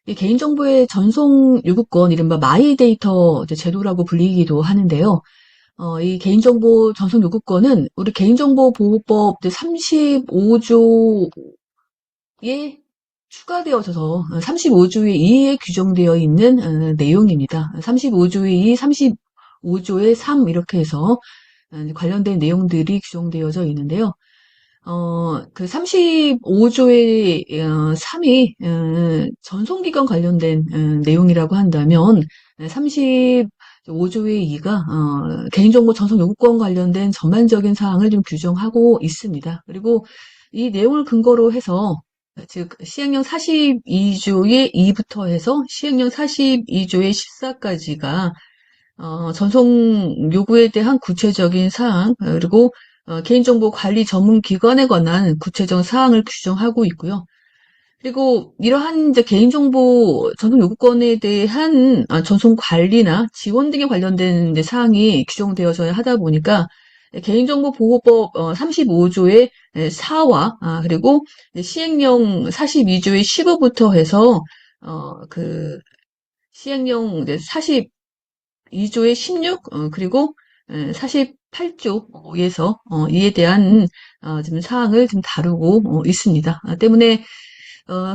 이 개인정보의 전송 요구권, 이른바 마이데이터 제도라고 불리기도 하는데요. 이 개인정보 전송 요구권은 우리 개인정보보호법 35조에 추가되어져서 35조의 2에 규정되어 있는 내용입니다. 35조의 2, 35조의 3 이렇게 해서 관련된 내용들이 규정되어져 있는데요. 그 35조의 3이 전송기관 관련된 내용이라고 한다면 35조의 2가 개인정보 전송 요구권 관련된 전반적인 사항을 좀 규정하고 있습니다. 그리고 이 내용을 근거로 해서 즉 시행령 42조의 2부터 해서 시행령 42조의 14까지가 전송 요구에 대한 구체적인 사항, 그리고 개인정보 관리 전문 기관에 관한 구체적 사항을 규정하고 있고요. 그리고 이러한 이제 개인정보 전송 요구권에 대한 전송 관리나 지원 등에 관련된 이제 사항이 규정되어져야 하다 보니까 개인정보보호법 35조의 4와 그리고 시행령 42조의 15부터 해서 그 시행령 42조의 16 그리고 48조에서 이에 대한 지금 사항을 지금 다루고 있습니다. 때문에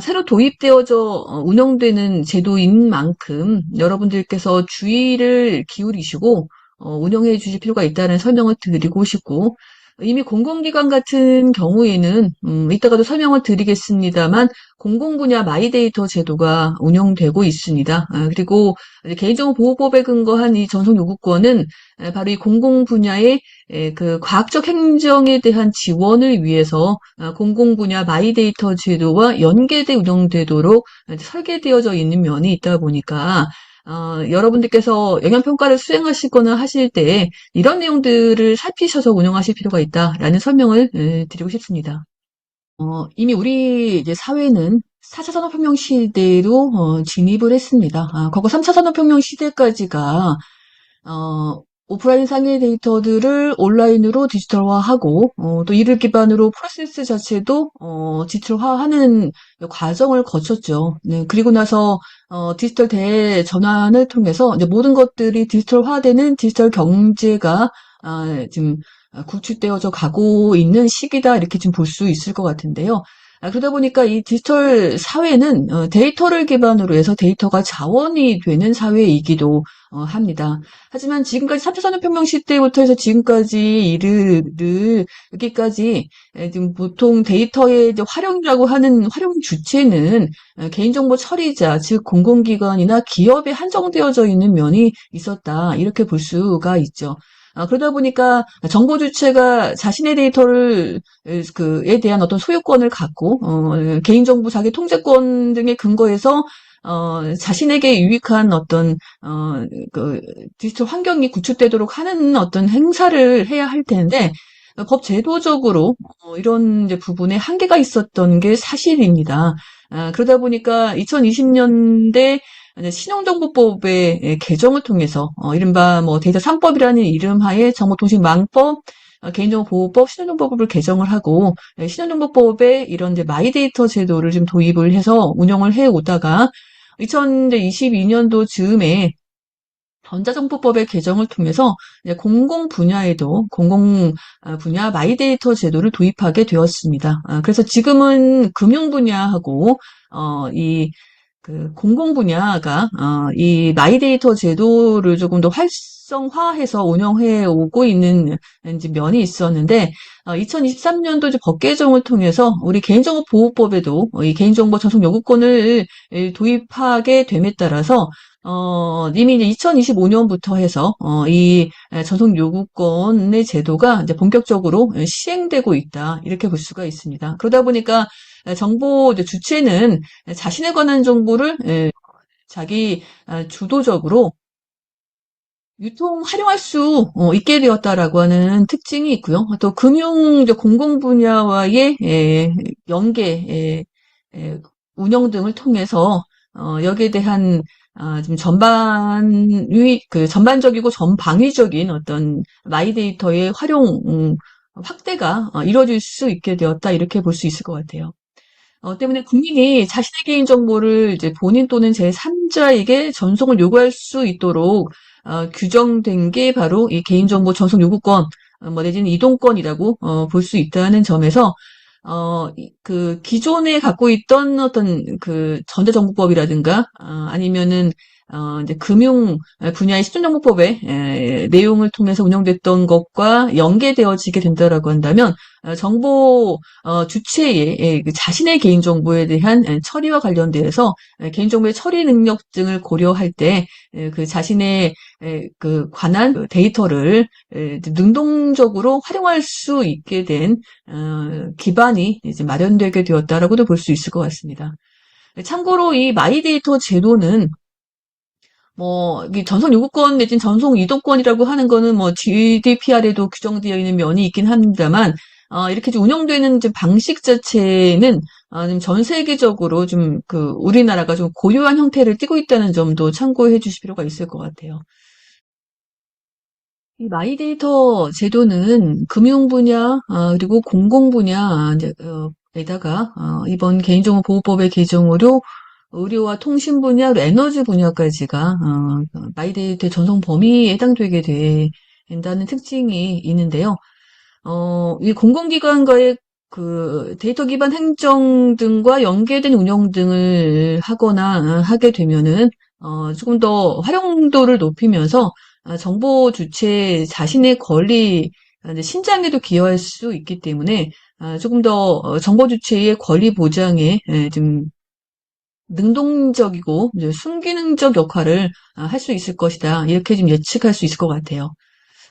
새로 도입되어져 운영되는 제도인 만큼 여러분들께서 주의를 기울이시고 운영해 주실 필요가 있다는 설명을 드리고 싶고, 이미 공공기관 같은 경우에는 이따가도 설명을 드리겠습니다만 공공분야 마이데이터 제도가 운영되고 있습니다. 그리고 개인정보보호법에 근거한 이 전송요구권은 바로 이 공공분야의 그 과학적 행정에 대한 지원을 위해서 공공분야 마이데이터 제도와 연계돼 운영되도록 설계되어져 있는 면이 있다 보니까 여러분들께서 영양평가를 수행하시거나 하실 때 이런 내용들을 살피셔서 운영하실 필요가 있다라는 설명을 드리고 싶습니다. 이미 우리 이제 사회는 4차 산업혁명 시대로 진입을 했습니다. 과거 3차 산업혁명 시대까지가 오프라인 상해 데이터들을 온라인으로 디지털화하고 또 이를 기반으로 프로세스 자체도 디지털화하는 과정을 거쳤죠. 네, 그리고 나서 디지털 대전환을 통해서 이제 모든 것들이 디지털화되는 디지털 경제가 지금 구축되어져 가고 있는 시기다 이렇게 좀 볼 수 있을 것 같은데요. 그러다 보니까 이 디지털 사회는 데이터를 기반으로 해서 데이터가 자원이 되는 사회이기도 합니다. 하지만 지금까지 3차 산업혁명 시대부터 해서 지금까지 여기까지 지금 보통 데이터의 이제 활용이라고 하는 활용 주체는 개인정보 처리자, 즉 공공기관이나 기업에 한정되어져 있는 면이 있었다. 이렇게 볼 수가 있죠. 그러다 보니까 정보 주체가 자신의 데이터를 그에 대한 어떤 소유권을 갖고 개인정보 자기 통제권 등에 근거해서 자신에게 유익한 어떤 그 디지털 환경이 구축되도록 하는 어떤 행사를 해야 할 텐데 법 제도적으로 이런 이제 부분에 한계가 있었던 게 사실입니다. 그러다 보니까 2020년대 신용정보법의 개정을 통해서 이른바 뭐 데이터 3법이라는 이름하에 정보통신망법, 개인정보보호법, 신용정보법을 개정을 하고 신용정보법에 이런 이제 마이데이터 제도를 좀 도입을 해서 운영을 해 오다가 2022년도 즈음에 전자정보법의 개정을 통해서 공공 분야에도 공공 분야 마이데이터 제도를 도입하게 되었습니다. 그래서 지금은 금융 분야하고 이 그 공공 분야가 이 마이데이터 제도를 조금 더 활성화해서 운영해 오고 있는 이제 면이 있었는데 2023년도 이제 법 개정을 통해서 우리 개인정보보호법에도 이 개인정보 전송 요구권을 도입하게 됨에 따라서 이미 이제 2025년부터 해서 이 전송 요구권의 제도가 이제 본격적으로 시행되고 있다 이렇게 볼 수가 있습니다. 그러다 보니까 정보 이제 주체는 자신에 관한 정보를 자기 주도적으로 활용할 수 있게 되었다라고 하는 특징이 있고요. 또 금융 이제 공공 분야와의 연계, 운영 등을 통해서 여기에 대한 좀 전반적이고 전방위적인 어떤 마이데이터의 활용 확대가 이루어질 수 있게 되었다 이렇게 볼 수 있을 것 같아요. 때문에 국민이 자신의 개인정보를 이제 본인 또는 제3자에게 전송을 요구할 수 있도록 규정된 게 바로 이 개인정보 전송 요구권, 뭐 내지는 이동권이라고 볼 수 있다는 점에서 그 기존에 갖고 있던 어떤 그 전자정보법이라든가 아니면은 이제 금융 분야의 시중정보법의 내용을 통해서 운영됐던 것과 연계되어지게 된다라고 한다면 정보 주체의 그 자신의 개인정보에 대한 처리와 관련돼서 개인정보의 처리 능력 등을 고려할 때 그 자신의 그 관한 그 데이터를 능동적으로 활용할 수 있게 된 기반이 이제 마련되게 되었다라고도 볼 수 있을 것 같습니다. 참고로 이 마이데이터 제도는 뭐, 이 전송 요구권 내지는 전송 이동권이라고 하는 거는 뭐 GDPR에도 규정되어 있는 면이 있긴 합니다만, 이렇게 좀 운영되는 이제 방식 자체는, 좀전 세계적으로 좀 우리나라가 좀 고유한 형태를 띠고 있다는 점도 참고해 주실 필요가 있을 것 같아요. 이 마이데이터 제도는 금융 분야, 그리고 공공 분야, 이제, 에다가, 이번 개인정보보호법의 개정으로 의료와 통신 분야, 그리고 에너지 분야까지가, 마이데이터 전송 범위에 해당되게 된다는 특징이 있는데요. 이 공공기관과의 그 데이터 기반 행정 등과 연계된 운영 등을 하거나 하게 되면은 조금 더 활용도를 높이면서 정보 주체 자신의 권리 이제 신장에도 기여할 수 있기 때문에 조금 더 정보 주체의 권리 보장에 좀 능동적이고 이제 순기능적 역할을 할 수 있을 것이다. 이렇게 좀 예측할 수 있을 것 같아요.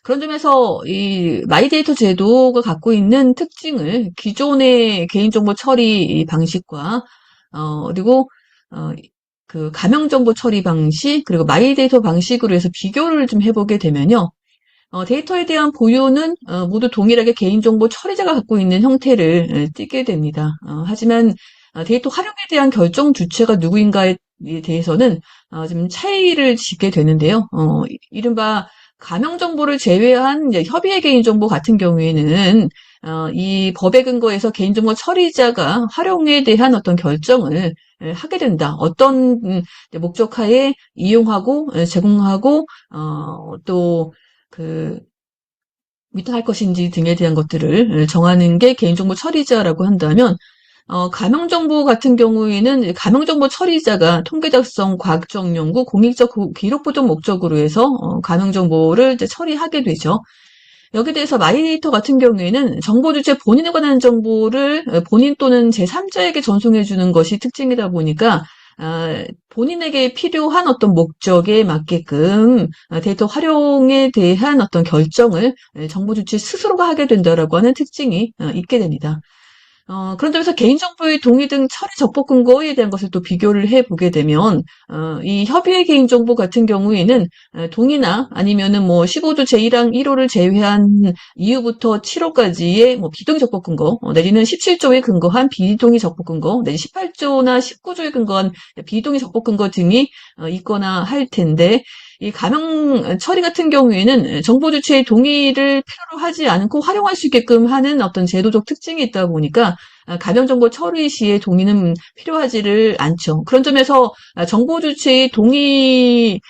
그런 점에서 이 마이데이터 제도가 갖고 있는 특징을 기존의 개인정보 처리 방식과 그리고 어, 그 가명정보 처리 방식 그리고 마이데이터 방식으로 해서 비교를 좀 해보게 되면요. 데이터에 대한 보유는 모두 동일하게 개인정보 처리자가 갖고 있는 형태를 띠게 됩니다. 하지만 데이터 활용에 대한 결정 주체가 누구인가에 대해서는 좀 차이를 짓게 되는데요. 이른바 가명 정보를 제외한 이제 협의의 개인정보 같은 경우에는 이 법에 근거해서 개인정보 처리자가 활용에 대한 어떤 결정을 하게 된다. 어떤 목적하에 이용하고 제공하고 또 그 위탁할 것인지 등에 대한 것들을 정하는 게 개인정보 처리자라고 한다면 가명정보 같은 경우에는 가명정보 처리자가 통계 작성, 과학적 연구, 공익적 기록 보도 목적으로 해서 가명정보를 이제 처리하게 되죠. 여기에 대해서 마이데이터 같은 경우에는 정보 주체 본인에 관한 정보를 본인 또는 제3자에게 전송해 주는 것이 특징이다 보니까 본인에게 필요한 어떤 목적에 맞게끔 데이터 활용에 대한 어떤 결정을 정보 주체 스스로가 하게 된다라고 하는 특징이 있게 됩니다. 그런 점에서 개인정보의 동의 등 처리 적법 근거에 대한 것을 또 비교를 해보게 되면, 이 협의의 개인정보 같은 경우에는 동의나 아니면은 뭐 15조 제1항 1호를 제외한 이후부터 7호까지의 뭐 비동의 적법 근거, 내지는 17조에 근거한 비동의 적법 근거, 내지 18조나 19조에 근거한 비동의 적법 근거 등이 있거나 할 텐데, 이 가명 처리 같은 경우에는 정보 주체의 동의를 필요로 하지 않고 활용할 수 있게끔 하는 어떤 제도적 특징이 있다 보니까 가명 정보 처리 시에 동의는 필요하지를 않죠. 그런 점에서 정보 주체의 동의에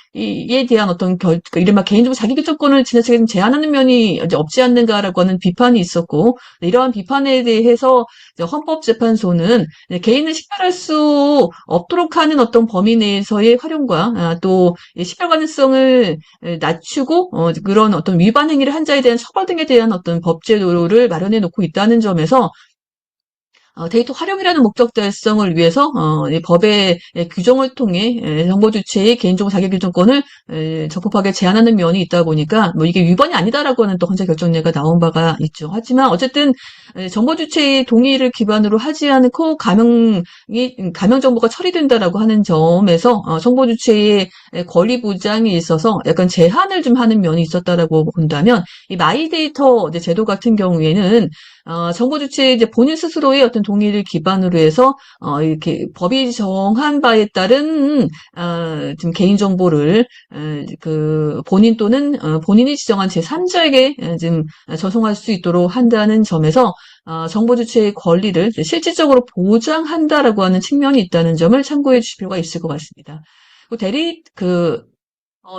대한 어떤 이른바 개인정보 자기결정권을 지나치게 좀 제한하는 면이 이제 없지 않는가라고 하는 비판이 있었고 이러한 비판에 대해서 헌법재판소는 개인을 식별할 수 없도록 하는 어떤 범위 내에서의 활용과 또 식별 가능성을 낮추고 그런 어떤 위반 행위를 한 자에 대한 처벌 등에 대한 어떤 법제도를 마련해 놓고 있다는 점에서 데이터 활용이라는 목적 달성을 위해서 이 법의 규정을 통해 정보 주체의 개인정보 자기결정권을 적법하게 제한하는 면이 있다 보니까 뭐 이게 위반이 아니다라고 하는 또 헌재 결정례가 나온 바가 있죠. 하지만 어쨌든 정보 주체의 동의를 기반으로 하지 않고 가명 정보가 처리된다라고 하는 점에서 정보 주체의 권리 보장에 있어서 약간 제한을 좀 하는 면이 있었다라고 본다면 이 마이데이터 제도 같은 경우에는 정보 주체 이제 본인 스스로의 어떤 동의를 기반으로 해서 이렇게 법이 정한 바에 따른 지금 개인 정보를 그 본인 또는 본인이 지정한 제3자에게 지금 전송할 수 있도록 한다는 점에서 정보 주체의 권리를 실질적으로 보장한다라고 하는 측면이 있다는 점을 참고해 주실 필요가 있을 것 같습니다.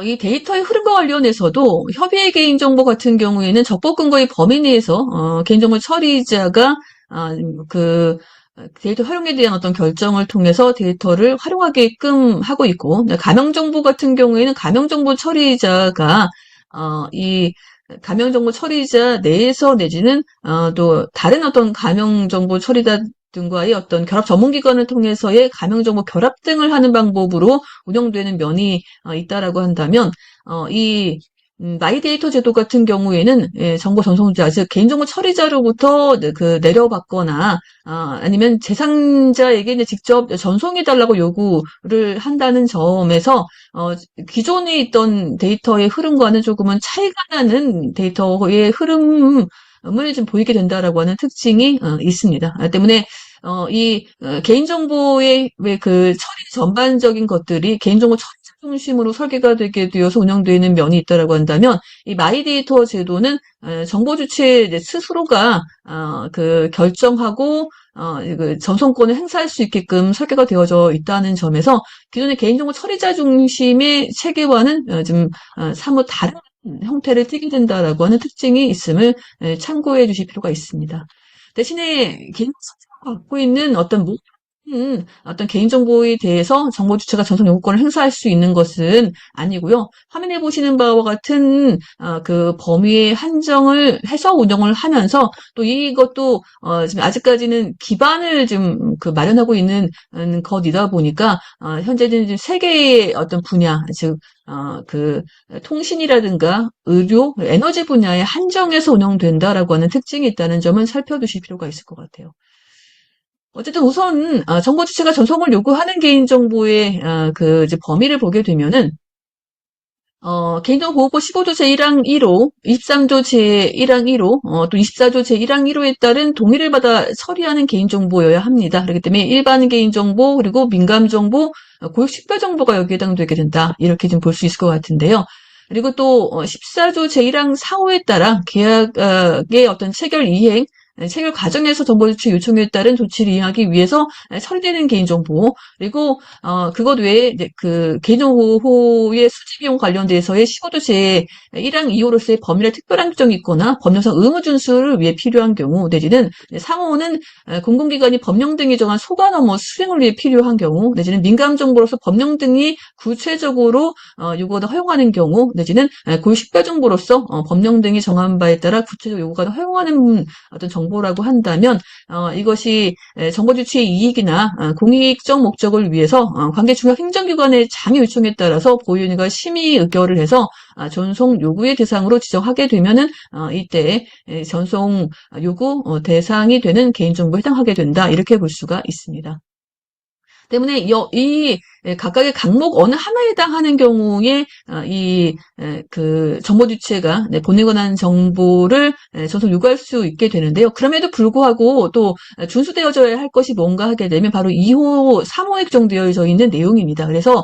이 데이터의 흐름과 관련해서도 협의의 개인정보 같은 경우에는 적법 근거의 범위 내에서 개인정보 처리자가 그 데이터 활용에 대한 어떤 결정을 통해서 데이터를 활용하게끔 하고 있고, 가명정보 같은 경우에는 가명정보 처리자가 이 가명정보 처리자 내에서 내지는 또 다른 어떤 가명정보 처리자 등과의 어떤 결합 전문기관을 통해서의 가명정보 결합 등을 하는 방법으로 운영되는 면이 있다라고 한다면 이 마이데이터 제도 같은 경우에는 정보 전송자, 즉 개인정보 처리자로부터 그 내려받거나 아니면 제3자에게 이제 직접 전송해달라고 요구를 한다는 점에서 기존에 있던 데이터의 흐름과는 조금은 차이가 나는 데이터의 흐름을 좀 보이게 된다라고 하는 특징이 있습니다. 때문에 개인정보의 왜 그 처리 전반적인 것들이 개인정보 처리 중심으로 설계가 되게 되어서 운영되는 면이 있다라고 한다면 이 마이데이터 제도는 정보 주체 스스로가 그 결정하고 그 전송권을 행사할 수 있게끔 설계가 되어져 있다는 점에서 기존의 개인정보 처리자 중심의 체계와는 좀 사뭇 다른 형태를 띠게 된다라고 하는 특징이 있음을 참고해 주실 필요가 있습니다. 대신에 개인정보 처리자가 갖고 있는 어떤 개인정보에 대해서 정보 주체가 전송 요구권을 행사할 수 있는 것은 아니고요. 화면에 보시는 바와 같은 그 범위의 한정을 해서 운영을 하면서 또 이것도 지금 아직까지는 기반을 좀 그 마련하고 있는 것이다 보니까 현재는 지금 세 개의 어떤 분야, 즉 그 통신이라든가 의료, 에너지 분야에 한정해서 운영된다라고 하는 특징이 있다는 점은 살펴두실 필요가 있을 것 같아요. 어쨌든 우선 정보 주체가 전송을 요구하는 개인정보의 그 이제 범위를 보게 되면은 개인정보보호법 15조 제1항 1호, 23조 제1항 1호, 또 24조 제1항 1호에 따른 동의를 받아 처리하는 개인정보여야 합니다. 그렇기 때문에 일반 개인정보 그리고 민감정보, 고액식별정보가 여기에 해당되게 된다. 이렇게 좀 볼 수 있을 것 같은데요. 그리고 또 14조 제1항 4호에 따라 계약의 어떤 체결 이행, 체결 과정에서 정보 유출 요청에 따른 조치를 이행하기 위해서 처리되는 개인정보, 그리고 그것 외에 이제 그 개인정보 보호의 수집 비용 관련돼서의 15조 제1항 2호로서의 법률에 특별한 규정이 있거나 법령상 의무 준수를 위해 필요한 경우, 내지는 3호는 공공기관이 법령 등이 정한 소관 업무 수행을 위해 필요한 경우, 내지는 민감정보로서 법령 등이 구체적으로 요구가 허용하는 경우, 내지는 고유식별정보로서 법령 등이 정한 바에 따라 구체적 요구가 허용하는 어떤 정보라고 한다면 이것이 정보 주체의 이익이나 공익적 목적을 위해서 관계 중앙 행정기관의 장애 요청에 따라서 보유인과 심의 의결을 해서 전송 요구의 대상으로 지정하게 되면은 이때 전송 요구 대상이 되는 개인정보에 해당하게 된다. 이렇게 볼 수가 있습니다. 때문에 이 각각의 항목 어느 하나에 해당하는 경우에 그 정보 주체가 보내고 난 정보를 전송 요구할 수 있게 되는데요. 그럼에도 불구하고 또 준수되어져야 할 것이 뭔가 하게 되면 바로 2호, 3호에 규정되어져 있는 내용입니다. 그래서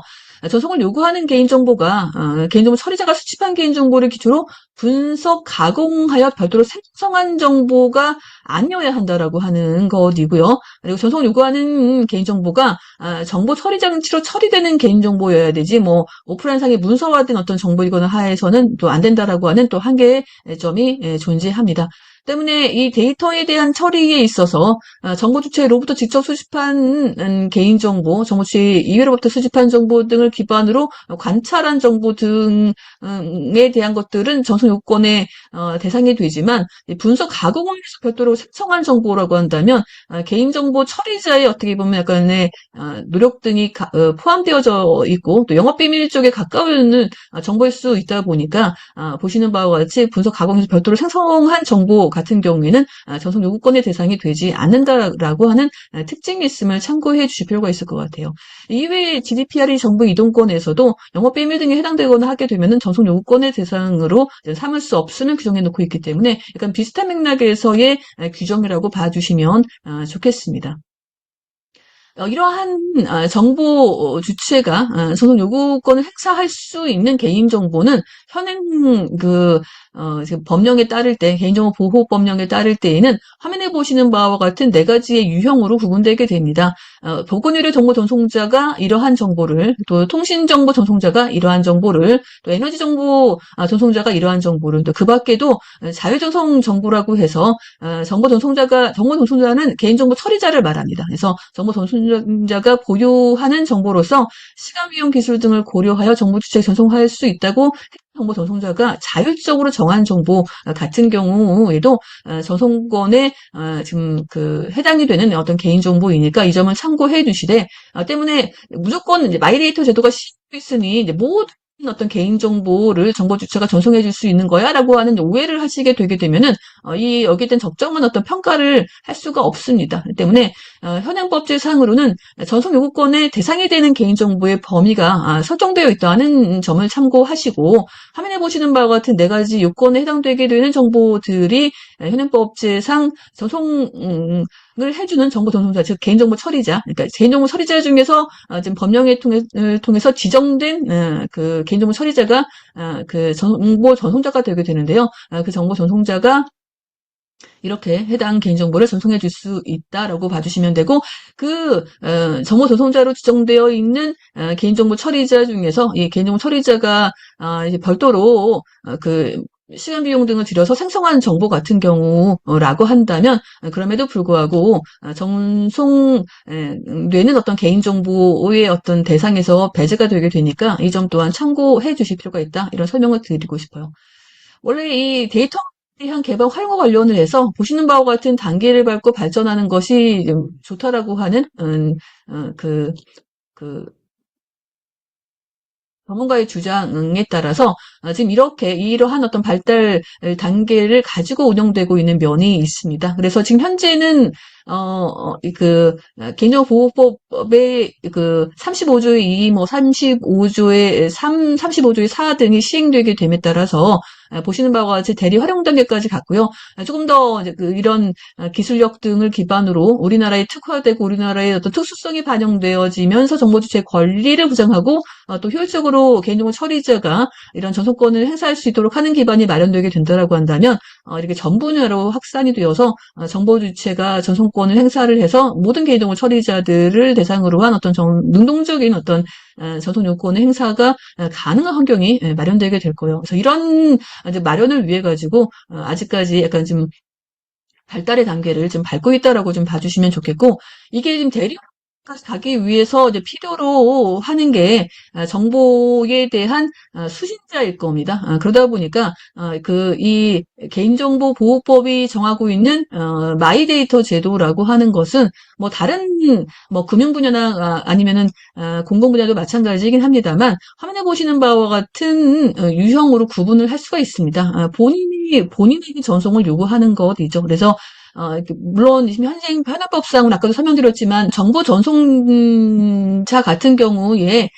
전송을 요구하는 개인정보가 개인정보 처리자가 수집한 개인정보를 기초로 분석, 가공하여 별도로 생성한 정보가 아니어야 한다라고 하는 것이고요. 그리고 전송을 요구하는 개인정보가 정보 처리 장치로 처리되는 개인정보여야 되지 뭐 오프라인상의 문서화된 어떤 정보이거나 하에서는 또 안 된다라고 하는 또 한계의 점이 존재합니다. 때문에 이 데이터에 대한 처리에 있어서 정보 주체로부터 직접 수집한 개인정보, 정보 주체 이외로부터 수집한 정보 등을 기반으로 관찰한 정보 등에 대한 것들은 전송 요건의 대상이 되지만 분석 가공을 해서 별도로 생성한 정보라고 한다면 개인정보 처리자의 어떻게 보면 약간의 노력 등이 포함되어져 있고 또 영업비밀 쪽에 가까운 정보일 수 있다 보니까 보시는 바와 같이 분석 가공해서 별도로 생성한 정보 같은 경우에는 전송 요구권의 대상이 되지 않는다라고 하는 특징이 있음을 참고해 주실 필요가 있을 것 같아요. 이외에 GDPR이 정보 이동권에서도 영업비밀 등에 해당되거나 하게 되면 전송 요구권의 대상으로 삼을 수 없음을 규정해 놓고 있기 때문에 약간 비슷한 맥락에서의 규정이라고 봐주시면 좋겠습니다. 이러한 정보 주체가 소송 요구권을 행사할 수 있는 개인정보는 현행 지금 법령에 따를 때, 개인정보 보호 법령에 따를 때에는 화면에 보시는 바와 같은 네 가지의 유형으로 구분되게 됩니다. 보건의료 정보 전송자가 이러한 정보를, 또 통신정보 전송자가 이러한 정보를, 또 에너지 정보 전송자가 이러한 정보를, 또 그 밖에도 자율전송 정보라고 해서 정보 전송자는 개인정보 처리자를 말합니다. 그래서 정보 전송자가 보유하는 정보로서 시간, 비용, 기술 등을 고려하여 정보 주체에 전송할 수 있다고 정보 전송자가 자율적으로 정한 정보 같은 경우에도 전송권에 지금 해당이 되는 어떤 개인정보이니까 이 점을 참고해 주시되, 때문에 무조건 이제 마이데이터 제도가 있으니 이제 모든 어떤 개인정보를 정보 주체가 전송해 줄 수 있는 거야라고 하는 오해를 하시게 되게 되면은 여기에 대한 적정한 어떤 평가를 할 수가 없습니다. 때문에 현행 법제상으로는 전송 요구권의 대상이 되는 개인정보의 범위가 설정되어 있다는 점을 참고하시고, 화면에 보시는 바와 같은 네 가지 요건에 해당되게 되는 정보들이 현행법제상 전송을 해주는 정보 전송자, 즉 개인정보 처리자, 그러니까 개인정보 처리자 중에서 지금 법령을 통해서 지정된 개인정보 처리자가 정보 전송자가 되게 되는데요. 그 정보 전송자가 이렇게 해당 개인정보를 전송해 줄 수 있다라고 봐주시면 되고, 정보 전송자로 지정되어 있는 개인정보 처리자 중에서 이 개인정보 처리자가 이제 별도로 시간, 비용 등을 들여서 생성한 정보 같은 경우라고 한다면, 그럼에도 불구하고 전송되는 어떤 개인정보의 어떤 대상에서 배제가 되게 되니까 이 점 또한 참고해 주실 필요가 있다, 이런 설명을 드리고 싶어요. 원래 이 데이터 대한 개발 활용과 관련을 해서 보시는 바와 같은 단계를 밟고 발전하는 것이 좋다라고 하는 전문가의 주장에 따라서 지금 이러한 어떤 발달 단계를 가지고 운영되고 있는 면이 있습니다. 그래서 지금 현재는 개인정보보호법의 35조의 2, 35조의 3, 35조의 4 등이 시행되게 됨에 따라서 보시는 바와 같이 대리 활용 단계까지 갔고요. 조금 더 이런 기술력 등을 기반으로 우리나라에 특화되고 우리나라의 어떤 특수성이 반영되어지면서 정보주체의 권리를 보장하고 또 효율적으로 개인정보 처리자가 이런 전송권을 행사할 수 있도록 하는 기반이 마련되게 된다라고 한다면, 이렇게 전 분야로 확산이 되어서 정보 주체가 전송권을 행사를 해서 모든 개인정보 처리자들을 대상으로 한 어떤 능동적인 어떤 전송 요건의 행사가 가능한 환경이 마련되게 될 거예요. 그래서 이런 마련을 위해 가지고 아직까지 약간 좀 발달의 단계를 좀 밟고 있다라고 좀 봐주시면 좋겠고, 이게 지금 대리까지 가기 위해서 이제 필요로 하는 게 정보에 대한 수신자일 겁니다. 그러다 보니까 이 개인정보보호법이 정하고 있는 마이데이터 제도라고 하는 것은 뭐 다른 금융 분야나 아니면은 공공 분야도 마찬가지이긴 합니다만, 화면에 보시는 바와 같은 유형으로 구분을 할 수가 있습니다. 본인에게 전송을 요구하는 것이죠. 그래서 물론 현행법상은 아까도 설명드렸지만 정보 전송자 같은 경우에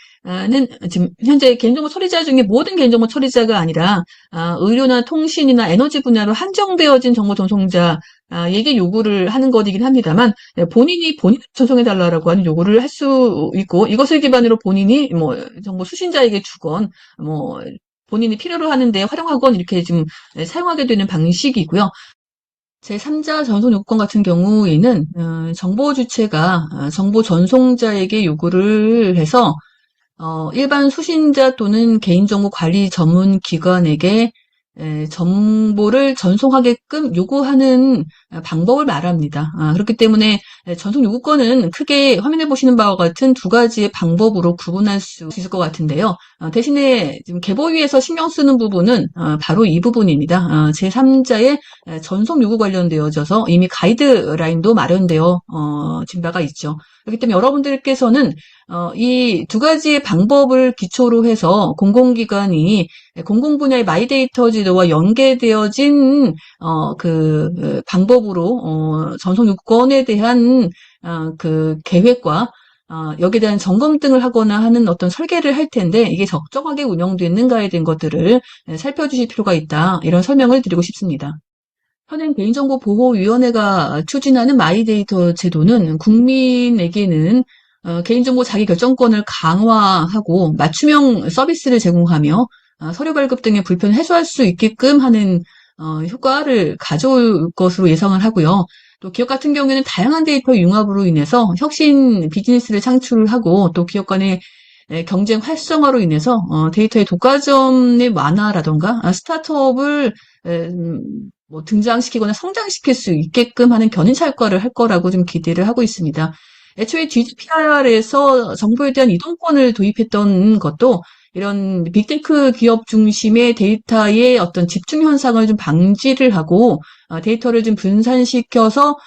는 지금 현재 개인정보 처리자 중에 모든 개인정보 처리자가 아니라 의료나 통신이나 에너지 분야로 한정되어진 정보 전송자에게 요구를 하는 것이긴 합니다만, 본인이 전송해달라고 하는 요구를 할 수 있고, 이것을 기반으로 본인이 정보 수신자에게 주건 본인이 필요로 하는데 활용하건 이렇게 지금 사용하게 되는 방식이고요. 제3자 전송 요건 같은 경우에는 정보 주체가 정보 전송자에게 요구를 해서 일반 수신자 또는 개인정보 관리 전문 기관에게 정보를 전송하게끔 요구하는 방법을 말합니다. 그렇기 때문에 전송 요구권은 크게 화면에 보시는 바와 같은 두 가지의 방법으로 구분할 수 있을 것 같은데요. 대신에 지금 개보위에서 신경 쓰는 부분은 바로 이 부분입니다. 제3자의 전송 요구 관련되어져서 이미 가이드라인도 마련되어 진 바가 있죠. 그렇기 때문에 여러분들께서는 이 두 가지의 방법을 기초로 해서 공공기관이 공공 분야의 마이데이터 제도와 연계되어진 방법으로 전송 요건에 대한 계획과 여기에 대한 점검 등을 하거나 하는 어떤 설계를 할 텐데 이게 적정하게 운영됐는가에 대한 것들을 살펴주실 필요가 있다. 이런 설명을 드리고 싶습니다. 현행 개인정보보호위원회가 추진하는 마이데이터 제도는 국민에게는 개인정보 자기결정권을 강화하고 맞춤형 서비스를 제공하며 서류 발급 등의 불편을 해소할 수 있게끔 하는 효과를 가져올 것으로 예상을 하고요. 또 기업 같은 경우에는 다양한 데이터 융합으로 인해서 혁신 비즈니스를 창출하고 또 기업 간의 경쟁 활성화로 인해서 데이터의 독과점의 완화라던가 스타트업을 뭐 등장시키거나 성장시킬 수 있게끔 하는 견인찰과를 할 거라고 좀 기대를 하고 있습니다. 애초에 GDPR에서 정보에 대한 이동권을 도입했던 것도 이런 빅테크 기업 중심의 데이터의 어떤 집중 현상을 좀 방지를 하고 데이터를 좀 분산시켜서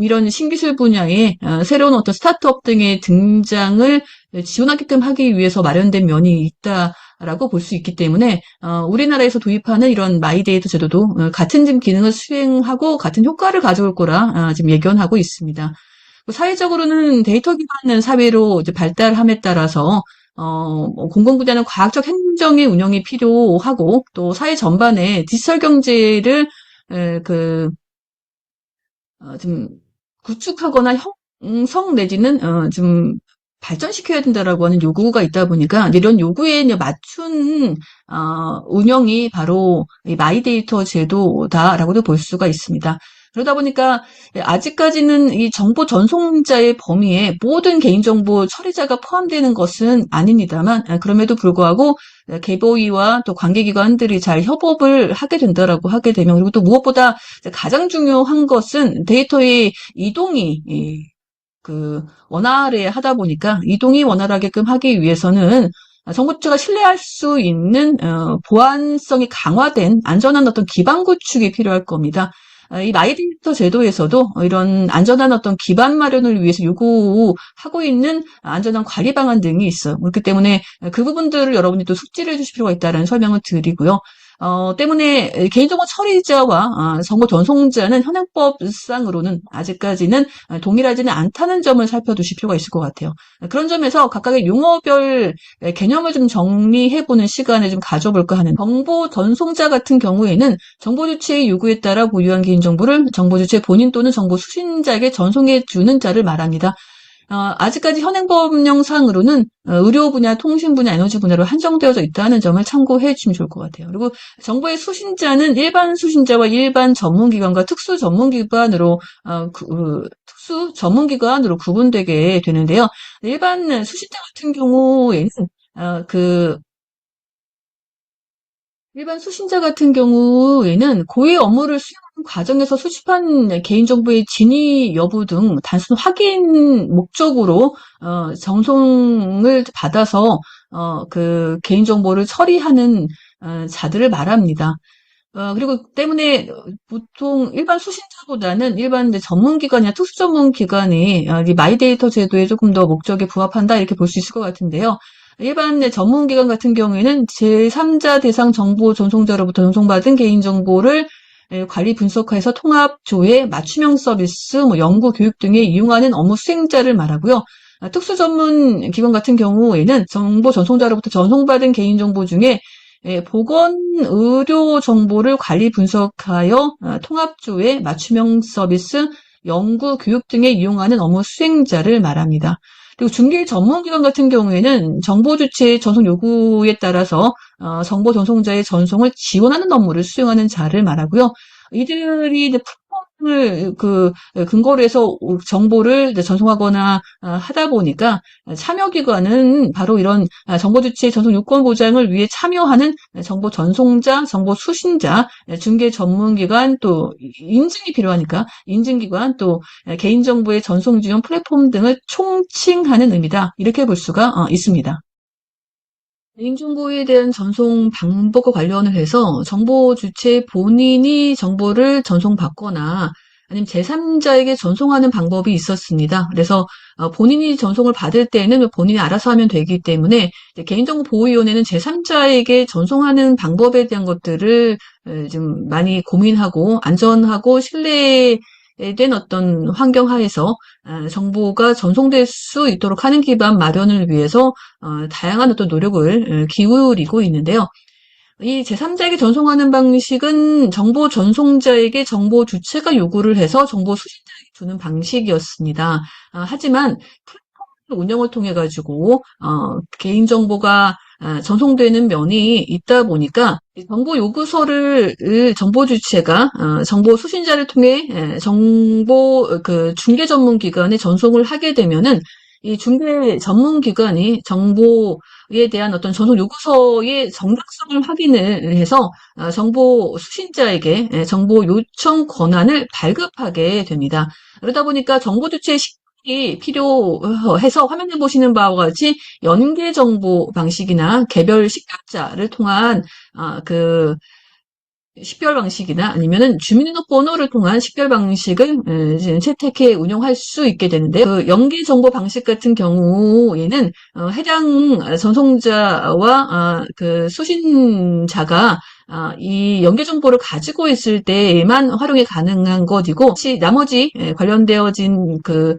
이런 신기술 분야의 새로운 어떤 스타트업 등의 등장을 지원하게끔 하기 위해서 마련된 면이 있다라고 볼 수 있기 때문에 우리나라에서 도입하는 이런 마이데이터 제도도 같은 지금 기능을 수행하고 같은 효과를 가져올 거라 지금 예견하고 있습니다. 사회적으로는 데이터 기반의 사회로 이제 발달함에 따라서 뭐 공공부자는 과학적 행정의 운영이 필요하고 또 사회 전반에 디지털 경제를 그 좀 구축하거나 형성 내지는 좀 발전시켜야 된다라고 하는 요구가 있다 보니까 이런 요구에 이제 맞춘 운영이 바로 이 마이데이터 제도다라고도 볼 수가 있습니다. 그러다 보니까 아직까지는 이 정보 전송자의 범위에 모든 개인정보 처리자가 포함되는 것은 아닙니다만 그럼에도 불구하고 개보위와 또 관계기관들이 잘 협업을 하게 된다라고 하게 되면 그리고 또 무엇보다 가장 중요한 것은 데이터의 이동이 원활해 하다 보니까 이동이 원활하게끔 하기 위해서는 정보처가 신뢰할 수 있는 보안성이 강화된 안전한 어떤 기반 구축이 필요할 겁니다. 이 마이데이터 제도에서도 이런 안전한 어떤 기반 마련을 위해서 요구하고 있는 안전한 관리 방안 등이 있어요. 그렇기 때문에 그 부분들을 여러분이 또 숙지를 해주실 필요가 있다는 설명을 드리고요. 때문에 개인정보 처리자와 정보 전송자는 현행법상으로는 아직까지는 동일하지는 않다는 점을 살펴두실 필요가 있을 것 같아요. 그런 점에서 각각의 용어별 개념을 좀 정리해보는 시간을 좀 가져볼까 하는 정보 전송자 같은 경우에는 정보 주체의 요구에 따라 보유한 개인정보를 정보 주체 본인 또는 정보 수신자에게 전송해주는 자를 말합니다. 아직까지 현행법령상으로는 의료 분야, 통신 분야, 에너지 분야로 한정되어져 있다는 점을 참고해 주시면 좋을 것 같아요. 그리고 정보의 수신자는 일반 수신자와 일반 전문기관과 특수 전문기관으로 특수 전문기관으로 구분되게 되는데요. 일반 수신자 같은 경우에는 일반 수신자 같은 경우에는 고의 업무를 수행하는 과정에서 수집한 개인정보의 진위 여부 등 단순 확인 목적으로 전송을 받아서 그 개인정보를 처리하는 자들을 말합니다. 그리고 때문에 보통 일반 수신자보다는 일반 이제 전문기관이나 특수전문기관이 이 마이데이터 제도에 조금 더 목적에 부합한다 이렇게 볼 수 있을 것 같은데요. 일반 전문기관 같은 경우에는 제3자 대상 정보 전송자로부터 전송받은 개인정보를 관리 분석해서 통합, 조회, 맞춤형 서비스, 뭐 연구, 교육 등에 이용하는 업무 수행자를 말하고요. 특수 전문 기관 같은 경우에는 정보 전송자로부터 전송받은 개인정보 중에 보건, 의료 정보를 관리 분석하여 통합, 조회, 맞춤형 서비스, 연구, 교육 등에 이용하는 업무 수행자를 말합니다. 그리고 중개 전문기관 같은 경우에는 정보 주체의 전송 요구에 따라서 정보 전송자의 전송을 지원하는 업무를 수행하는 자를 말하고요. 이들이 이제 플랫폼을 근거로 해서 정보를 이제 전송하거나 하다 보니까 참여기관은 바로 이런 정보 주체의 전송 요건 보장을 위해 참여하는 정보 전송자, 정보 수신자, 중개 전문기관 또 인증이 필요하니까 인증기관 또 개인정보의 전송 지원 플랫폼 등을 총칭하는 의미다. 이렇게 볼 수가 있습니다. 개인정보에 대한 전송 방법과 관련을 해서 정보 주체 본인이 정보를 전송받거나 아니면 제3자에게 전송하는 방법이 있었습니다. 그래서 본인이 전송을 받을 때는 본인이 알아서 하면 되기 때문에 개인정보보호위원회는 제3자에게 전송하는 방법에 대한 것들을 좀 많이 고민하고 안전하고 신뢰 된 어떤 환경 하에서 정보가 전송될 수 있도록 하는 기반 마련을 위해서 다양한 어떤 노력을 기울이고 있는데요. 이 제3자에게 전송하는 방식은 정보 전송자에게 정보 주체가 요구를 해서 정보 수신자에게 주는 방식이었습니다. 하지만 플랫폼 운영을 통해 가지고 개인정보가 전송되는 면이 있다 보니까 이 정보 요구서를 정보 주체가 정보 수신자를 통해 정보 그 중개 전문 기관에 전송을 하게 되면은 이 중개 전문 기관이 정보에 대한 어떤 전송 요구서의 정당성을 확인을 해서 정보 수신자에게 정보 요청 권한을 발급하게 됩니다. 그러다 보니까 정보 주체의 이 필요해서 화면에 보시는 바와 같이 연계 정보 방식이나 개별 식별자를 통한 그 식별 방식이나 아니면은 주민등록번호를 통한 식별 방식을 이제 채택해 운영할 수 있게 되는데요. 그 연계 정보 방식 같은 경우에는 해당 전송자와 그 수신자가 이 연계 정보를 가지고 있을 때에만 활용이 가능한 것이고, 혹시 나머지 관련되어진 그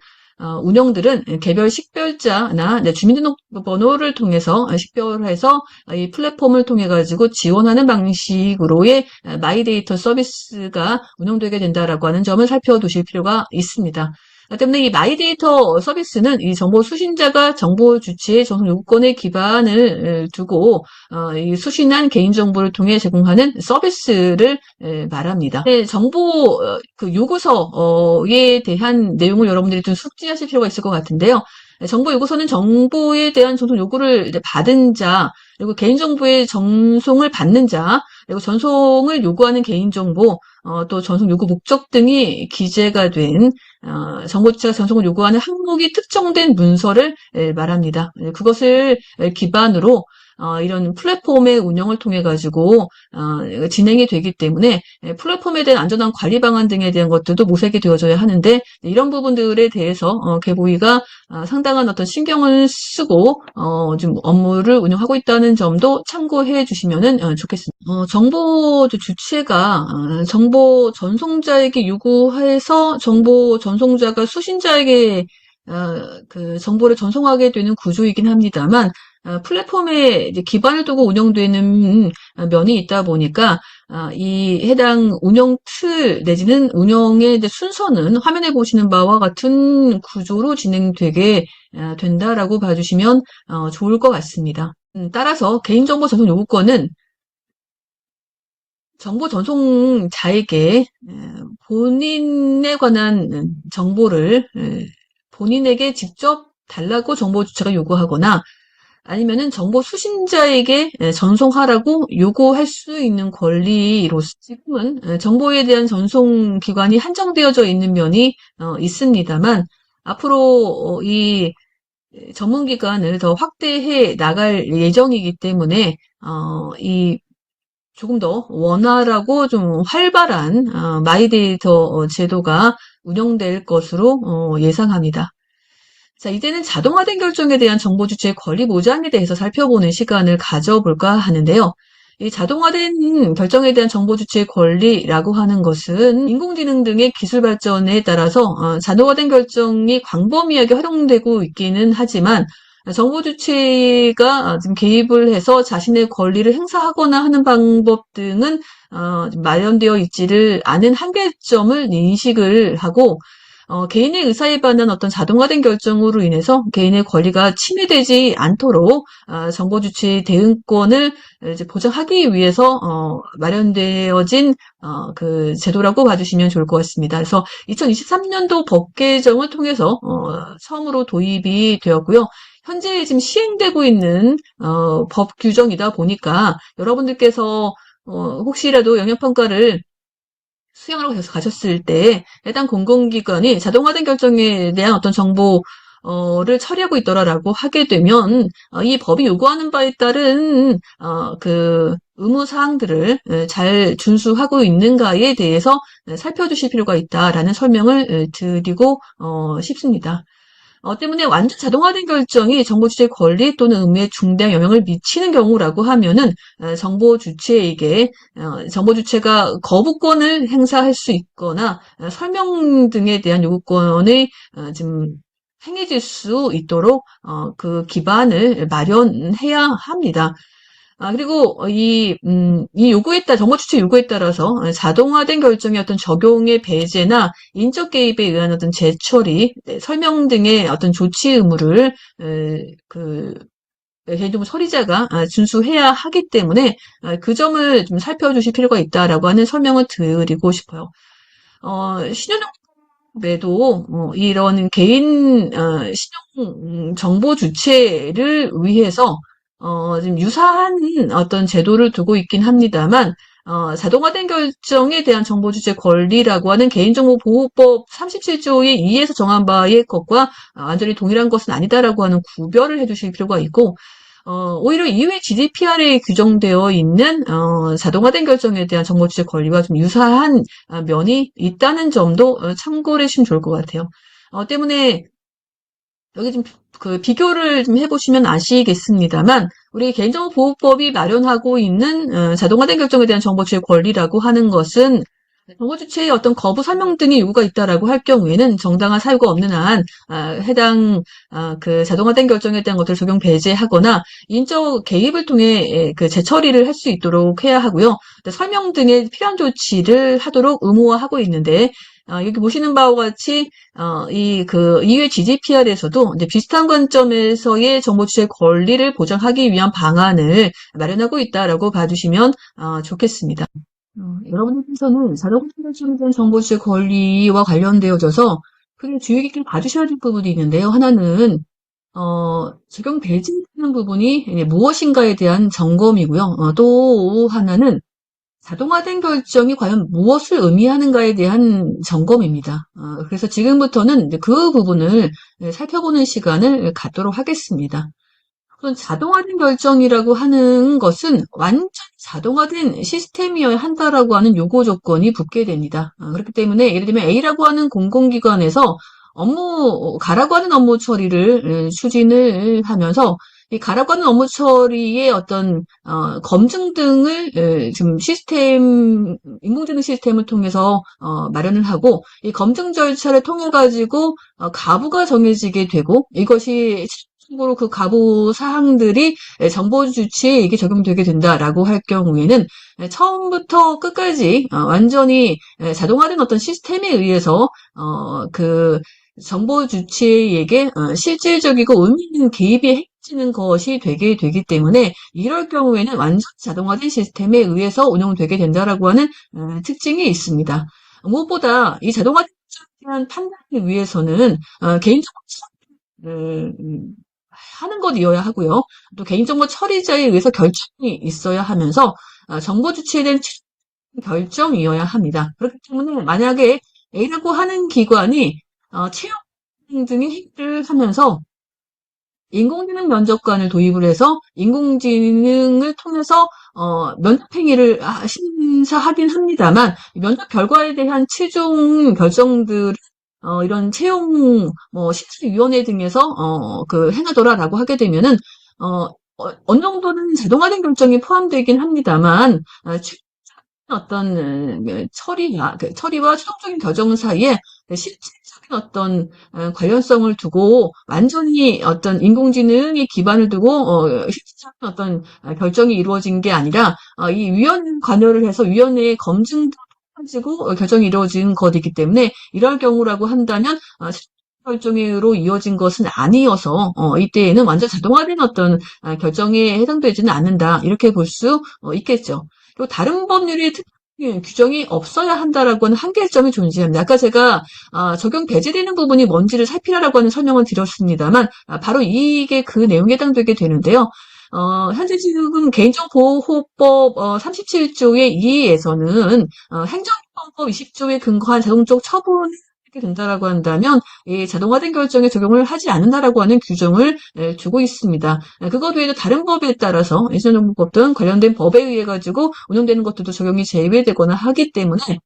운영들은 개별 식별자나 주민등록번호를 통해서 식별해서 이 플랫폼을 통해 가지고 지원하는 방식으로의 마이데이터 서비스가 운영되게 된다라고 하는 점을 살펴두실 필요가 있습니다. 때문에 이 마이데이터 서비스는 이 정보 수신자가 정보 주체의 전송 요구권에 기반을 두고 이 수신한 개인정보를 통해 제공하는 서비스를 말합니다. 네, 정보 그 요구서에 대한 내용을 여러분들이 좀 숙지하실 필요가 있을 것 같은데요. 정보 요구서는 정보에 대한 전송 요구를 받은 자, 그리고 개인정보의 전송을 받는 자, 그리고 전송을 요구하는 개인정보, 또 전송 요구 목적 등이 기재가 된 정보 주체가 전송을 요구하는 항목이 특정된 문서를 말합니다. 그것을 기반으로 이런 플랫폼의 운영을 통해 가지고 진행이 되기 때문에 플랫폼에 대한 안전한 관리 방안 등에 대한 것들도 모색이 되어져야 하는데, 이런 부분들에 대해서 개보위가 상당한 어떤 신경을 쓰고 좀 업무를 운영하고 있다는 점도 참고해 주시면 좋겠습니다. 정보 주체가 정보 전송자에게 요구해서 정보 전송자가 수신자에게 그 정보를 전송하게 되는 구조이긴 합니다만, 플랫폼에 이제 기반을 두고 운영되는 면이 있다 보니까 이 해당 운영 틀 내지는 운영의 이제 순서는 화면에 보시는 바와 같은 구조로 진행되게 된다라고 봐주시면 좋을 것 같습니다. 따라서 개인정보 전송 요구권은 정보 전송자에게 본인에 관한 정보를 본인에게 직접 달라고 정보 주체가 요구하거나, 아니면은 정보 수신자에게 전송하라고 요구할 수 있는 권리로서 지금은 정보에 대한 전송 기관이 한정되어져 있는 면이 있습니다만, 앞으로 이 전문 기관을 더 확대해 나갈 예정이기 때문에 이 조금 더 원활하고 좀 활발한 마이데이터 제도가 운영될 것으로 예상합니다. 자, 이제는 자동화된 결정에 대한 정보 주체의 권리 보장에 대해서 살펴보는 시간을 가져볼까 하는데요. 이 자동화된 결정에 대한 정보 주체의 권리라고 하는 것은 인공지능 등의 기술 발전에 따라서 자동화된 결정이 광범위하게 활용되고 있기는 하지만, 정보 주체가 지금 개입을 해서 자신의 권리를 행사하거나 하는 방법 등은 마련되어 있지를 않은 한계점을 인식을 하고, 개인의 의사에 반한 어떤 자동화된 결정으로 인해서 개인의 권리가 침해되지 않도록 정보 주체의 대응권을 이제 보장하기 위해서 마련되어진 그 제도라고 봐주시면 좋을 것 같습니다. 그래서 2023년도 법 개정을 통해서 처음으로 도입이 되었고요. 현재 지금 시행되고 있는 법 규정이다 보니까 여러분들께서 혹시라도 영역평가를 수행하러 가셨을 때 해당 공공기관이 자동화된 결정에 대한 어떤 정보를 처리하고 있더라라고 하게 되면 이 법이 요구하는 바에 따른 그 의무 사항들을 잘 준수하고 있는가에 대해서 살펴주실 필요가 있다라는 설명을 드리고 싶습니다. 때문에 완전 자동화된 결정이 정보 주체의 권리 또는 의무에 중대한 영향을 미치는 경우라고 하면은 정보 주체에게 정보 주체가 거부권을 행사할 수 있거나 설명 등에 대한 요구권을 좀 행해질 수 있도록 그 기반을 마련해야 합니다. 그리고 이 요구에 따라, 정보 주체 요구에 따라서 자동화된 결정의 어떤 적용의 배제나 인적 개입에 의한 어떤 재처리, 네, 설명 등의 어떤 조치 의무를 그 개인정보 처리자가 준수해야 하기 때문에 그 점을 좀 살펴주실 필요가 있다라고 하는 설명을 드리고 싶어요. 신용정보에도 이런 개인 신용 정보 주체를 위해서 좀 유사한 어떤 제도를 두고 있긴 합니다만 자동화된 결정에 대한 정보 주체 권리라고 하는 개인정보보호법 37조의 2에서 정한 바의 것과 완전히 동일한 것은 아니다라고 하는 구별을 해주실 필요가 있고 오히려 이후에 GDPR에 규정되어 있는 자동화된 결정에 대한 정보 주체 권리와 좀 유사한 면이 있다는 점도 참고를 해주시면 좋을 것 같아요. 때문에 여기 좀 그 비교를 좀 해보시면 아시겠습니다만 우리 개인정보보호법이 마련하고 있는 자동화된 결정에 대한 정보 주체 권리라고 하는 것은 정보 주체의 어떤 거부 설명 등의 요구가 있다라고 할 경우에는 정당한 사유가 없는 한 해당 그 자동화된 결정에 대한 것들을 적용 배제하거나 인적 개입을 통해 그 재처리를 할 수 있도록 해야 하고요. 설명 등의 필요한 조치를 하도록 의무화하고 있는데 여기 보시는 바와 같이 이외 GDPR에서도 이제 비슷한 관점에서의 정보 주체 권리를 보장하기 위한 방안을 마련하고 있다라고 봐주시면 좋겠습니다. 여러분들께서는 자동 결정에 대한 정보주체 권리와 관련되어져서 크게 주의 깊게 봐주셔야 될 부분이 있는데요. 하나는 적용되지 않는 부분이 이제 무엇인가에 대한 점검이고요. 또 하나는 자동화된 결정이 과연 무엇을 의미하는가에 대한 점검입니다. 그래서 지금부터는 이제 그 부분을 살펴보는 시간을 갖도록 하겠습니다. 우선 자동화된 결정이라고 하는 것은 완전 자동화된 시스템이어야 한다라고 하는 요구 조건이 붙게 됩니다. 그렇기 때문에 예를 들면 A라고 하는 공공기관에서 가라고 하는 업무 처리를 추진을 하면서 이 가라고 하는 업무 처리의 어떤 검증 등을 지금 인공지능 시스템을 통해서 마련을 하고 이 검증 절차를 통해 가지고 가부가 정해지게 되고 이것이 참고로 그 가부 사항들이 정보 주체에게 적용되게 된다라고 할 경우에는 처음부터 끝까지 완전히 자동화된 어떤 시스템에 의해서 그 정보 주체에게 실질적이고 의미 있는 개입이 행해지는 것이 되기 때문에 이럴 경우에는 완전 자동화된 시스템에 의해서 운영되게 된다라고 하는 특징이 있습니다. 무엇보다 이 자동화된 대한 판단을 위해서는 개인정보 하는 것이어야 하고요. 또 개인정보 처리자에 의해서 결정이 있어야 하면서 정보 주체에 대한 결정이어야 합니다. 그렇기 때문에 만약에 A라고 하는 기관이 채용 등의 행위를 하면서 인공지능 면접관을 도입을 해서 인공지능을 통해서 면접 행위를 심사하긴 합니다만 면접 결과에 대한 최종 결정들 이런 채용 심사위원회 등에서 행하더라라고 하게 되면은 어느 정도는 자동화된 결정이 포함되긴 합니다만 어떤 처리와 최종적인 결정 사이에 실질적인 어떤 관련성을 두고 완전히 어떤 인공지능의 기반을 두고 실질적인 어떤 결정이 이루어진 게 아니라 이 위원 관여를 해서 위원회의 검증도 가지고 결정이 이루어진 것이기 때문에 이럴 경우라고 한다면 결정으로 이어진 것은 아니어서 이때에는 완전 자동화된 어떤 결정에 해당되지는 않는다 이렇게 볼 수 있겠죠. 또 다른 법률이 특히 규정이 없어야 한다라고 하는 한계점이 존재합니다. 아까 제가 적용 배제되는 부분이 뭔지를 살피라라고 하는 설명을 드렸습니다만 바로 이게 그 내용에 해당되게 되는데요. 현재 지금 개인정보보호법 37조의 2에서는 행정처벌법 20조에 근거한 자동적 처분이 된다라고 한다면 이 자동화된 결정에 적용을 하지 않는다라고 하는 규정을 두고 있습니다. 그것 외에도 다른 법에 따라서 인신정보법 등 관련된 법에 의해 가지고 운영되는 것들도 적용이 제외되거나 하기 때문에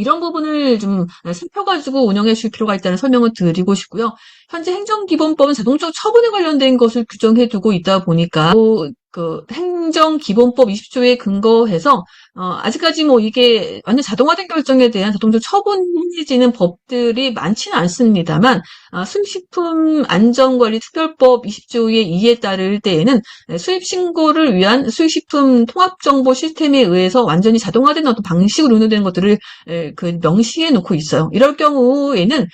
이런 부분을 좀 살펴가지고 운영해 줄 필요가 있다는 설명을 드리고 싶고요. 현재 행정기본법은 자동적 처분에 관련된 것을 규정해 두고 있다 보니까 그 행정기본법 20조에 근거해서 아직까지 뭐 이게 완전 자동화된 결정에 대한 자동적 처분해지는 법들이 많지는 않습니다만 수입식품 안전관리특별법 20조의 2에 따를 때에는 수입신고를 위한 수입식품 통합정보 시스템에 의해서 완전히 자동화된 어떤 방식으로 운영되는 것들을 그 명시해 놓고 있어요. 이럴 경우에는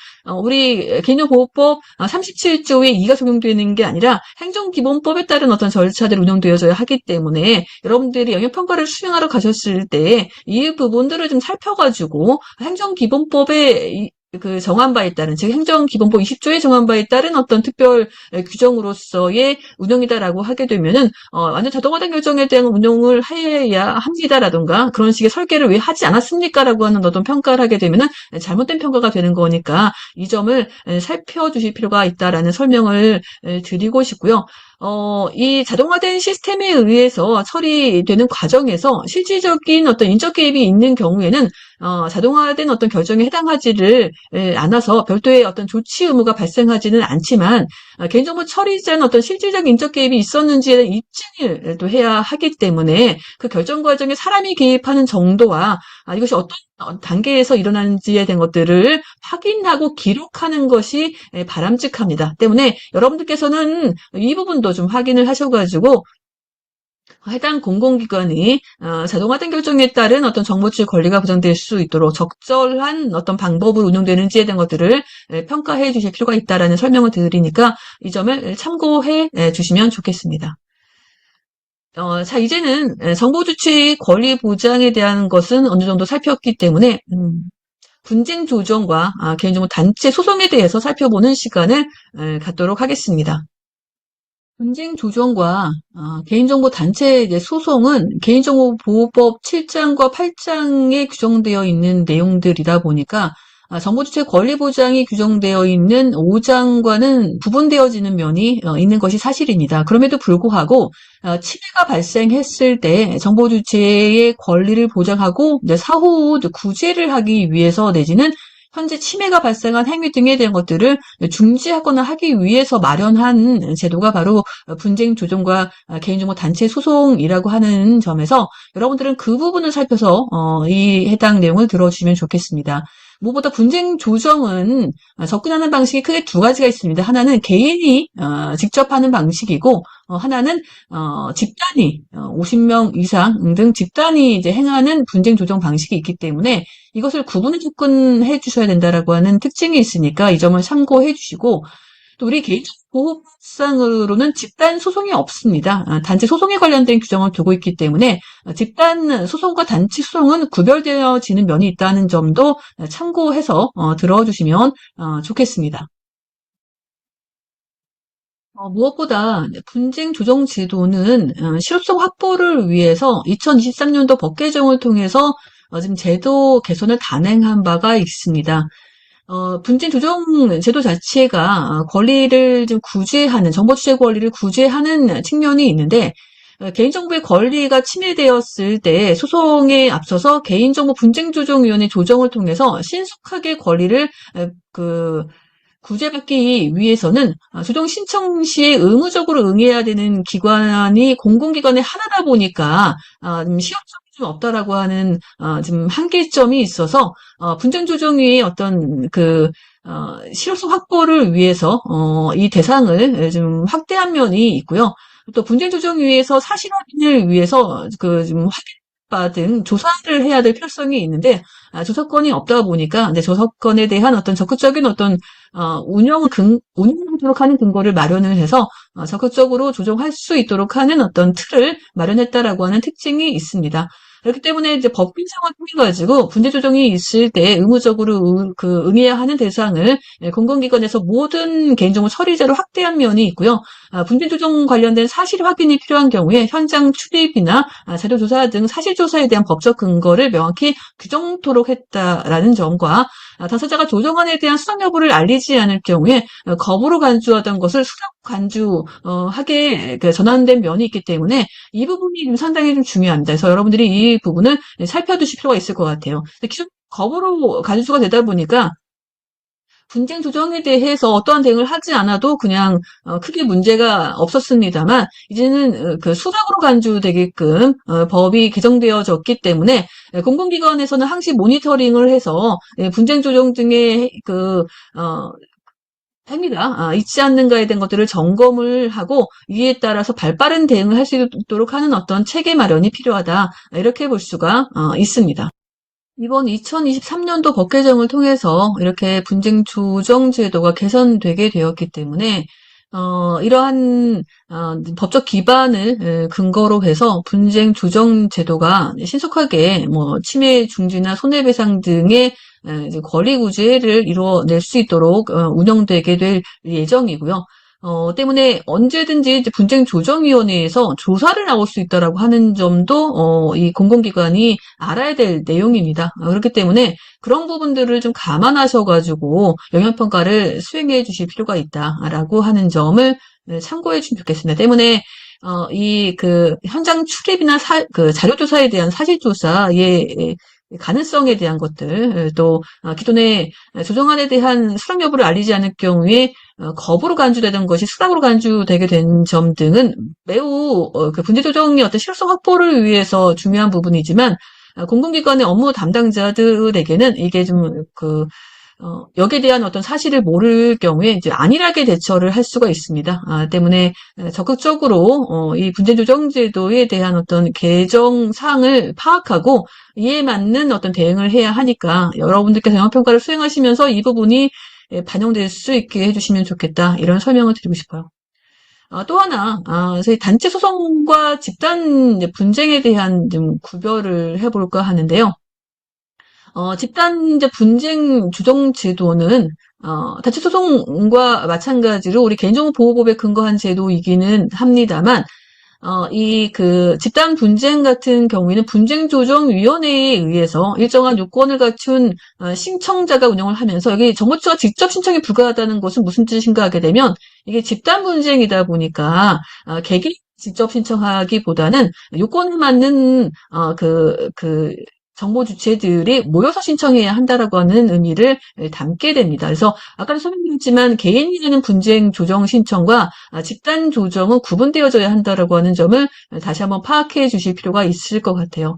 우리 개인정보보호법 37조의 2가 적용되는 게 아니라 행정기본법에 따른 어떤 절차대로 운영되어져야 하기 때문에 여러분들이 영역평가를 수행하러 가셨을 때 이 부분들을 좀 살펴가지고 행정기본법에 그 정한 바에 따른, 즉 행정기본법 20조에 정한 바에 따른 어떤 특별 규정으로서의 운영이다라고 하게 되면은 완전 자동화된 결정에 대한 운용을 해야 합니다라든가 그런 식의 설계를 왜 하지 않았습니까라고 하는 어떤 평가를 하게 되면은 잘못된 평가가 되는 거니까 이 점을 살펴주실 필요가 있다라는 설명을 드리고 싶고요. 이 자동화된 시스템에 의해서 처리되는 과정에서 실질적인 어떤 인적 개입이 있는 경우에는 자동화된 어떤 결정에 해당하지를 않아서 별도의 어떤 조치 의무가 발생하지는 않지만 개인정보 처리자는 어떤 실질적인 인적 개입이 있었는지에 대한 입증을 또 해야 하기 때문에 그 결정 과정에 사람이 개입하는 정도와 이것이 어떤 단계에서 일어나는지에 대한 것들을 확인하고 기록하는 것이 바람직합니다. 때문에 여러분들께서는 이 부분도 좀 확인을 하셔가지고 해당 공공기관이 자동화된 결정에 따른 어떤 정보 취득 권리가 보장될 수 있도록 적절한 어떤 방법으로 운영되는지에 대한 것들을 평가해 주실 필요가 있다라는 설명을 드리니까 이 점을 참고해 주시면 좋겠습니다. 자, 이제는 정보 주취 권리 보장에 대한 것은 어느 정도 살폈기 때문에 분쟁 조정과 개인정보 단체 소송에 대해서 살펴보는 시간을 갖도록 하겠습니다. 분쟁 조정과 개인정보 단체 이제 소송은 개인정보보호법 7장과 8장에 규정되어 있는 내용들이다 보니까 정보주체 권리 보장이 규정되어 있는 5장과는 구분되어지는 면이 있는 것이 사실입니다. 그럼에도 불구하고 침해가 발생했을 때 정보주체의 권리를 보장하고 사후 구제를 하기 위해서 내지는 현재 침해가 발생한 행위 등에 대한 것들을 중지하거나 하기 위해서 마련한 제도가 바로 분쟁 조정과 개인정보 단체 소송이라고 하는 점에서 여러분들은 그 부분을 살펴서 이 해당 내용을 들어주시면 좋겠습니다. 무엇보다 분쟁 조정은 접근하는 방식이 크게 두 가지가 있습니다. 하나는 개인이 직접 하는 방식이고 하나는 집단이 50명 이상 등 집단이 이제 행하는 분쟁 조정 방식이 있기 때문에 이것을 구분해 접근해 주셔야 된다라고 하는 특징이 있으니까 이 점을 참고해 주시고 또 우리 개인정보보호법상으로는 집단 소송이 없습니다. 단체 소송에 관련된 규정을 두고 있기 때문에 집단 소송과 단체 소송은 구별되어지는 면이 있다는 점도 참고해서 들어주시면 좋겠습니다. 무엇보다 분쟁 조정 제도는 실효성 확보를 위해서 2023년도 법 개정을 통해서 지금 제도 개선을 단행한 바가 있습니다. 분쟁 조정 제도 자체가 권리를 좀 구제하는, 정보 취재 권리를 구제하는 측면이 있는데, 개인정보의 권리가 침해되었을 때 소송에 앞서서 개인정보 분쟁조정위원회 조정을 통해서 신속하게 권리를 구제받기 위해서는 조정 신청 시에 의무적으로 응해야 되는 기관이 공공기관의 하나다 보니까 실효성이 좀 없다라고 하는 지금 한계점이 있어서 분쟁조정위의 어떤 실효성 확보를 위해서 이 대상을 좀 확대한 면이 있고요. 또 분쟁조정위에서 사실 확인을 위해서 지금 확인받은 조사를 해야 될 필요성이 있는데 조사권이 없다 보니까 이제 조사권에 대한 어떤 적극적인 어떤 운영하도록 하는 근거를 마련을 해서 적극적으로 조정할 수 있도록 하는 어떤 틀을 마련했다라고 하는 특징이 있습니다. 그렇기 때문에 이제 법 개정을 통해 가지고 분쟁 조정이 있을 때 의무적으로 응해야 하는 대상을 공공기관에서 모든 개인정보 처리자로 확대한 면이 있고요. 분쟁 조정 관련된 사실 확인이 필요한 경우에 현장 출입이나 자료 조사 등 사실 조사에 대한 법적 근거를 명확히 규정토록 했다라는 점과 당사자가 조정안에 대한 수정 여부를 알리지 않을 경우에 거부로 간주하던 것을 수정 간주하게 전환된 면이 있기 때문에 이 부분이 좀 상당히 좀 중요합니다. 그래서 여러분들이 이 부분을 살펴두실 필요가 있을 것 같아요. 기존 거부로 간주가 되다 보니까 분쟁 조정에 대해서 어떠한 대응을 하지 않아도 그냥 크게 문제가 없었습니다만 이제는 그 수락으로 간주되게끔 법이 개정되어졌기 때문에 공공기관에서는 항시 모니터링을 해서 분쟁 조정 등의 행위가 있지 않는가에 대한 것들을 점검을 하고 이에 따라서 발빠른 대응을 할 수 있도록 하는 어떤 체계 마련이 필요하다. 이렇게 볼 수가 있습니다. 이번 2023년도 법 개정을 통해서 이렇게 분쟁 조정 제도가 개선되게 되었기 때문에 이러한 법적 기반을 근거로 해서 분쟁 조정 제도가 신속하게 뭐 침해 중지나 손해배상 등의 이제 권리 구제를 이루어낼 수 있도록 운영되게 될 예정이고요. 때문에 언제든지 이제 분쟁조정위원회에서 조사를 나올 수 있다라고 하는 점도 이 공공기관이 알아야 될 내용입니다. 그렇기 때문에 그런 부분들을 좀 감안하셔가지고 영향평가를 수행해 주실 필요가 있다라고 하는 점을 참고해 주시면 좋겠습니다. 때문에 이 그 현장 출입이나 그 자료조사에 대한 사실조사의 가능성에 대한 것들, 또 기존의 조정안에 대한 수락 여부를 알리지 않을 경우에 거부로 간주되던 것이 수락으로 간주되게 된 점 등은 매우 그 분쟁 조정의 어떤 실효성 확보를 위해서 중요한 부분이지만 공공기관의 업무 담당자들에게는 이게 여기에 대한 어떤 사실을 모를 경우에 이제 안일하게 대처를 할 수가 있습니다. 때문에 적극적으로 이 분쟁조정제도에 대한 어떤 개정 사항을 파악하고 이에 맞는 어떤 대응을 해야 하니까 여러분들께서 영향평가를 수행하시면서 이 부분이 반영될 수 있게 해주시면 좋겠다. 이런 설명을 드리고 싶어요. 또 하나, 저희 단체 소송과 집단 분쟁에 대한 좀 구별을 해볼까 하는데요. 집단 이제 분쟁 조정 제도는 단체 소송과 마찬가지로 우리 개인정보보호법에 근거한 제도이기는 합니다만 이 그 집단 분쟁 같은 경우에는 분쟁조정위원회에 의해서 일정한 요건을 갖춘 신청자가 운영을 하면서 여기 정보처가 직접 신청이 불가하다는 것은 무슨 뜻인가 하게 되면 이게 집단 분쟁이다 보니까 개개인 직접 신청하기보다는 요건에 맞는 정보 주체들이 모여서 신청해야 한다라고 하는 의미를 담게 됩니다. 그래서 아까도 설명드렸지만 개인이 하는 분쟁 조정 신청과 집단 조정은 구분되어져야 한다라고 하는 점을 다시 한번 파악해 주실 필요가 있을 것 같아요.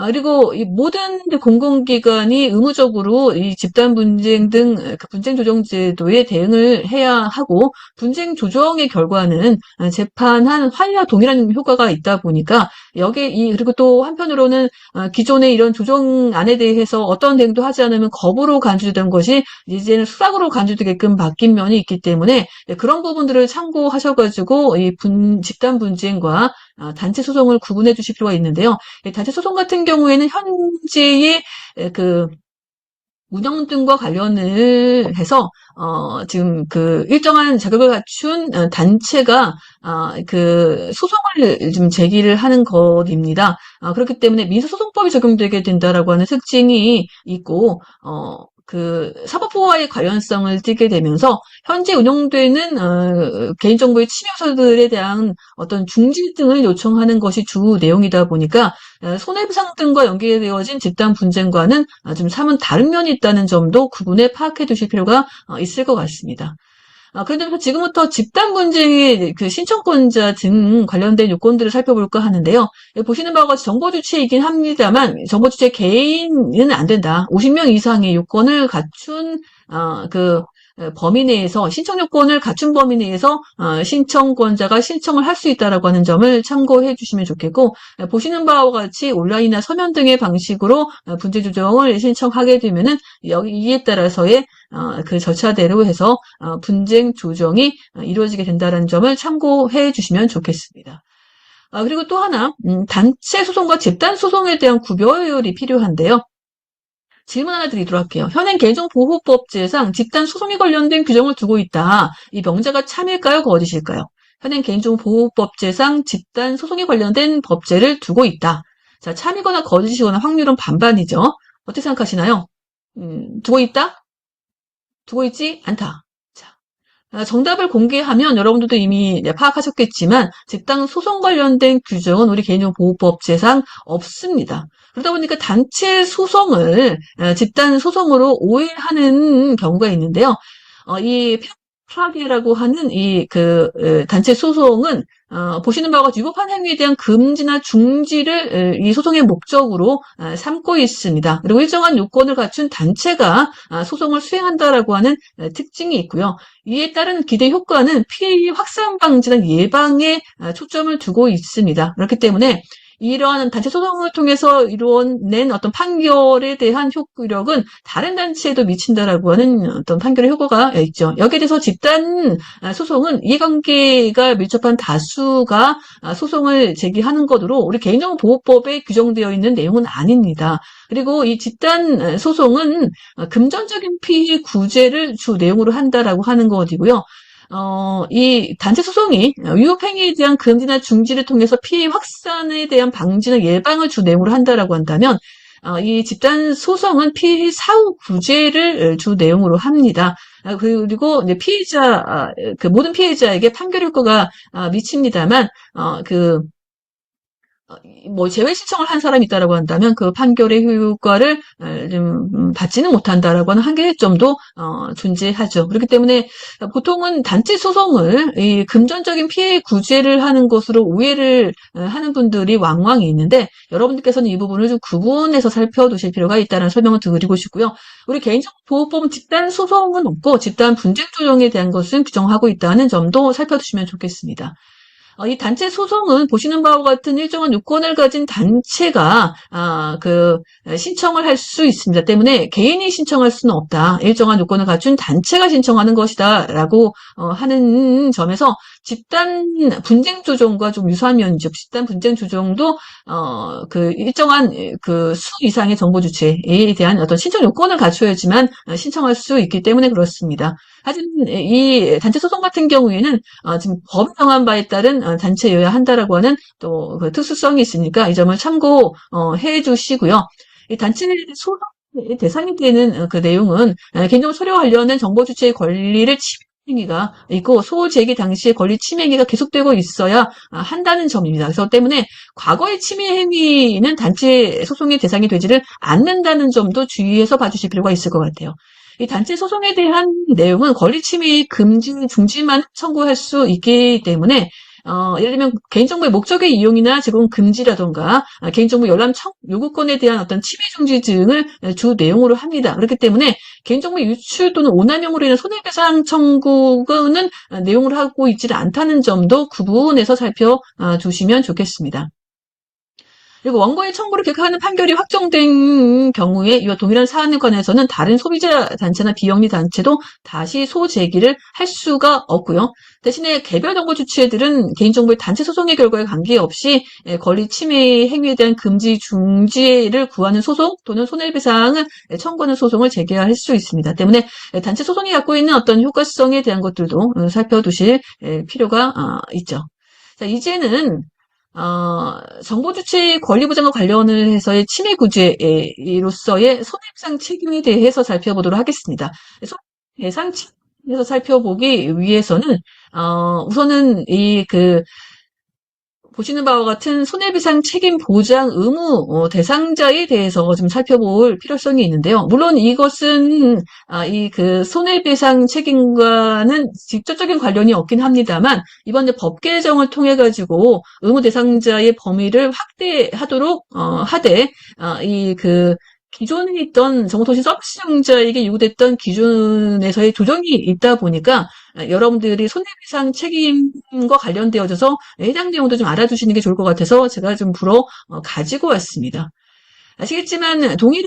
그리고 이 모든 공공기관이 의무적으로 이 집단 분쟁 등 그 분쟁 조정 제도에 대응을 해야 하고 분쟁 조정의 결과는 재판한 화해와 동일한 효과가 있다 보니까 그리고 또 한편으로는 기존의 이런 조정안에 대해서 어떤 대응도 하지 않으면 거부로 간주되던 것이 이제는 수락으로 간주되게끔 바뀐 면이 있기 때문에 그런 부분들을 참고하셔가지고 이 집단 분쟁과 단체 소송을 구분해 주실 필요가 있는데요. 단체 소송 같은 경우에는 현재의 그 운영 등과 관련을 해서 지금 그 일정한 자격을 갖춘 단체가 그 소송을 좀 제기를 하는 것입니다. 그렇기 때문에 민사소송법이 적용되게 된다라고 하는 특징이 있고 그 사법부와의 관련성을 띠게 되면서 현재 운영되는 개인정보의 침해 요소들에 대한 어떤 중지 등을 요청하는 것이 주 내용이다 보니까 손해배상 등과 연계되어진 집단 분쟁과는 좀 사뭇 다른 면이 있다는 점도 구분해 파악해 두실 필요가 있을 것 같습니다. 그런데 지금부터 집단 분쟁의 그 신청권자 등 관련된 요건들을 살펴볼까 하는데요. 보시는 바와 같이 정보 주체이긴 합니다만 정보 주체 개인은 안 된다. 50명 이상의 요건을 갖춘 그 범위 내에서 신청 요건을 갖춘 범위 내에서 신청권자가 신청을 할 수 있다라고 하는 점을 참고해 주시면 좋겠고 보시는 바와 같이 온라인이나 서면 등의 방식으로 분쟁 조정을 신청하게 되면은 이에 따라서의 그 절차대로 해서 분쟁 조정이 이루어지게 된다는 점을 참고해 주시면 좋겠습니다. 그리고 또 하나 단체 소송과 집단 소송에 대한 구별이 필요한데요. 질문 하나 드리도록 할게요. 현행 개인정보보호법제상 집단 소송에 관련된 규정을 두고 있다. 이 명제가 참일까요? 거짓일까요? 현행 개인정보보호법제상 집단 소송에 관련된 법제를 두고 있다. 자, 참이거나 거짓이거나 확률은 반반이죠. 어떻게 생각하시나요? 두고 있다? 두고 있지 않다. 자, 정답을 공개하면 여러분들도 이미 파악하셨겠지만 집단 소송 관련된 규정은 우리 개인정보보호법제상 없습니다. 그러다 보니까 단체 소송을 집단 소송으로 오해하는 경우가 있는데요. 이 프라게라고 하는 단체 소송은 보시는 바와 같이 위법한 행위에 대한 금지나 중지를 이 소송의 목적으로 삼고 있습니다. 그리고 일정한 요건을 갖춘 단체가 소송을 수행한다라고 하는 특징이 있고요. 이에 따른 기대 효과는 피해 확산 방지나 예방에 초점을 두고 있습니다. 그렇기 때문에 이러한 단체 소송을 통해서 이루어낸 어떤 판결에 대한 효력은 다른 단체에도 미친다라고 하는 어떤 판결의 효과가 있죠. 여기에 대해서 집단 소송은 이해관계가 밀접한 다수가 소송을 제기하는 것으로 우리 개인정보보호법에 규정되어 있는 내용은 아닙니다. 그리고 이 집단 소송은 금전적인 피해 구제를 주 내용으로 한다라고 하는 것이고요. 이 단체 소송이 위법행위에 대한 금지나 중지를 통해서 피해 확산에 대한 방지나 예방을 주 내용으로 한다라고 한다면, 이 집단 소송은 피해 사후 구제를 주 내용으로 합니다. 그리고 이제 모든 피해자에게 판결 효과가 미칩니다만, 제외 신청을 한 사람이 있다라고 한다면 그 판결의 효과를 좀 받지는 못한다라고 하는 한계점도 존재하죠. 그렇기 때문에 보통은 단체 소송을 이 금전적인 피해 구제를 하는 것으로 오해를 하는 분들이 왕왕이 있는데 여러분들께서는 이 부분을 좀 구분해서 살펴두실 필요가 있다는 설명을 드리고 싶고요. 우리 개인정보보호법은 집단 소송은 없고 집단 분쟁 조정에 대한 것은 규정하고 있다는 점도 살펴두시면 좋겠습니다. 이 단체 소송은 보시는 바와 같은 일정한 요건을 가진 단체가 신청을 할 수 있습니다. 때문에 개인이 신청할 수는 없다. 일정한 요건을 갖춘 단체가 신청하는 것이다라고 하는 점에서 집단 분쟁 조정과 좀 유사한 면이죠. 집단 분쟁 조정도 일정한 수 이상의 정보 주체에 대한 어떤 신청 요건을 갖춰야지만 신청할 수 있기 때문에 그렇습니다. 하지만 이 단체 소송 같은 경우에는 지금 법이 정한 바에 따른 단체여야 한다라고 하는 또 그 특수성이 있으니까 이 점을 참고해 주시고요. 이 단체 소송의 대상이 되는 그 내용은 개인정보 처리와 관련된 정보 주체의 권리를 침해 행위가 있고 소제기 당시에 권리 침해 행위가 계속되고 있어야 한다는 점입니다. 그래서 때문에 과거의 침해 행위는 단체 소송의 대상이 되지를 않는다는 점도 주의해서 봐주실 필요가 있을 것 같아요. 이 단체 소송에 대한 내용은 권리 침해 금지, 중지만 청구할 수 있기 때문에 예를 들면 개인정보의 목적의 이용이나 제공 금지라던가 개인정보 열람 요구권에 대한 어떤 침해 중지 등을 주 내용으로 합니다. 그렇기 때문에 개인정보 유출 또는 오남용으로 인한 손해배상 청구는 내용으로 하고 있지를 않다는 점도 구분해서 살펴두시면 좋겠습니다. 그리고 원고의 청구를 객하는 판결이 확정된 경우에 이와 동일한 사안에 관해서는 다른 소비자 단체나 비영리 단체도 다시 소제기를 할 수가 없고요. 대신에 개별 정보 주체들은 개인정보의 단체 소송의 결과에 관계없이 권리 침해 행위에 대한 금지 중지를 구하는 소송 또는 손해배상을 청구하는 소송을 제기할 수 있습니다. 때문에 단체 소송이 갖고 있는 어떤 효과성에 대한 것들도 살펴두실 필요가 있죠. 자, 이제는 정보 주체의 권리 보장과 관련을 해서의 침해 구제로서의 손해배상 책임에 대해서 살펴보도록 하겠습니다. 손해배상 책임에서 살펴보기 위해서는 우선은 보시는 바와 같은 손해배상 책임 보장 의무 대상자에 대해서 좀 살펴볼 필요성이 있는데요. 물론 이것은 손해배상 책임과는 직접적인 관련이 없긴 합니다만 이번 법 개정을 통해 가지고 의무 대상자의 범위를 확대하도록 하되 기존에 있던 정보통신 서비스용자에게 요구됐던 기준에서의 조정이 있다 보니까 여러분들이 손해배상 책임과 관련되어져서 해당 내용도 좀 알아두시는 게 좋을 것 같아서 제가 좀 가지고 왔습니다. 아시겠지만 동일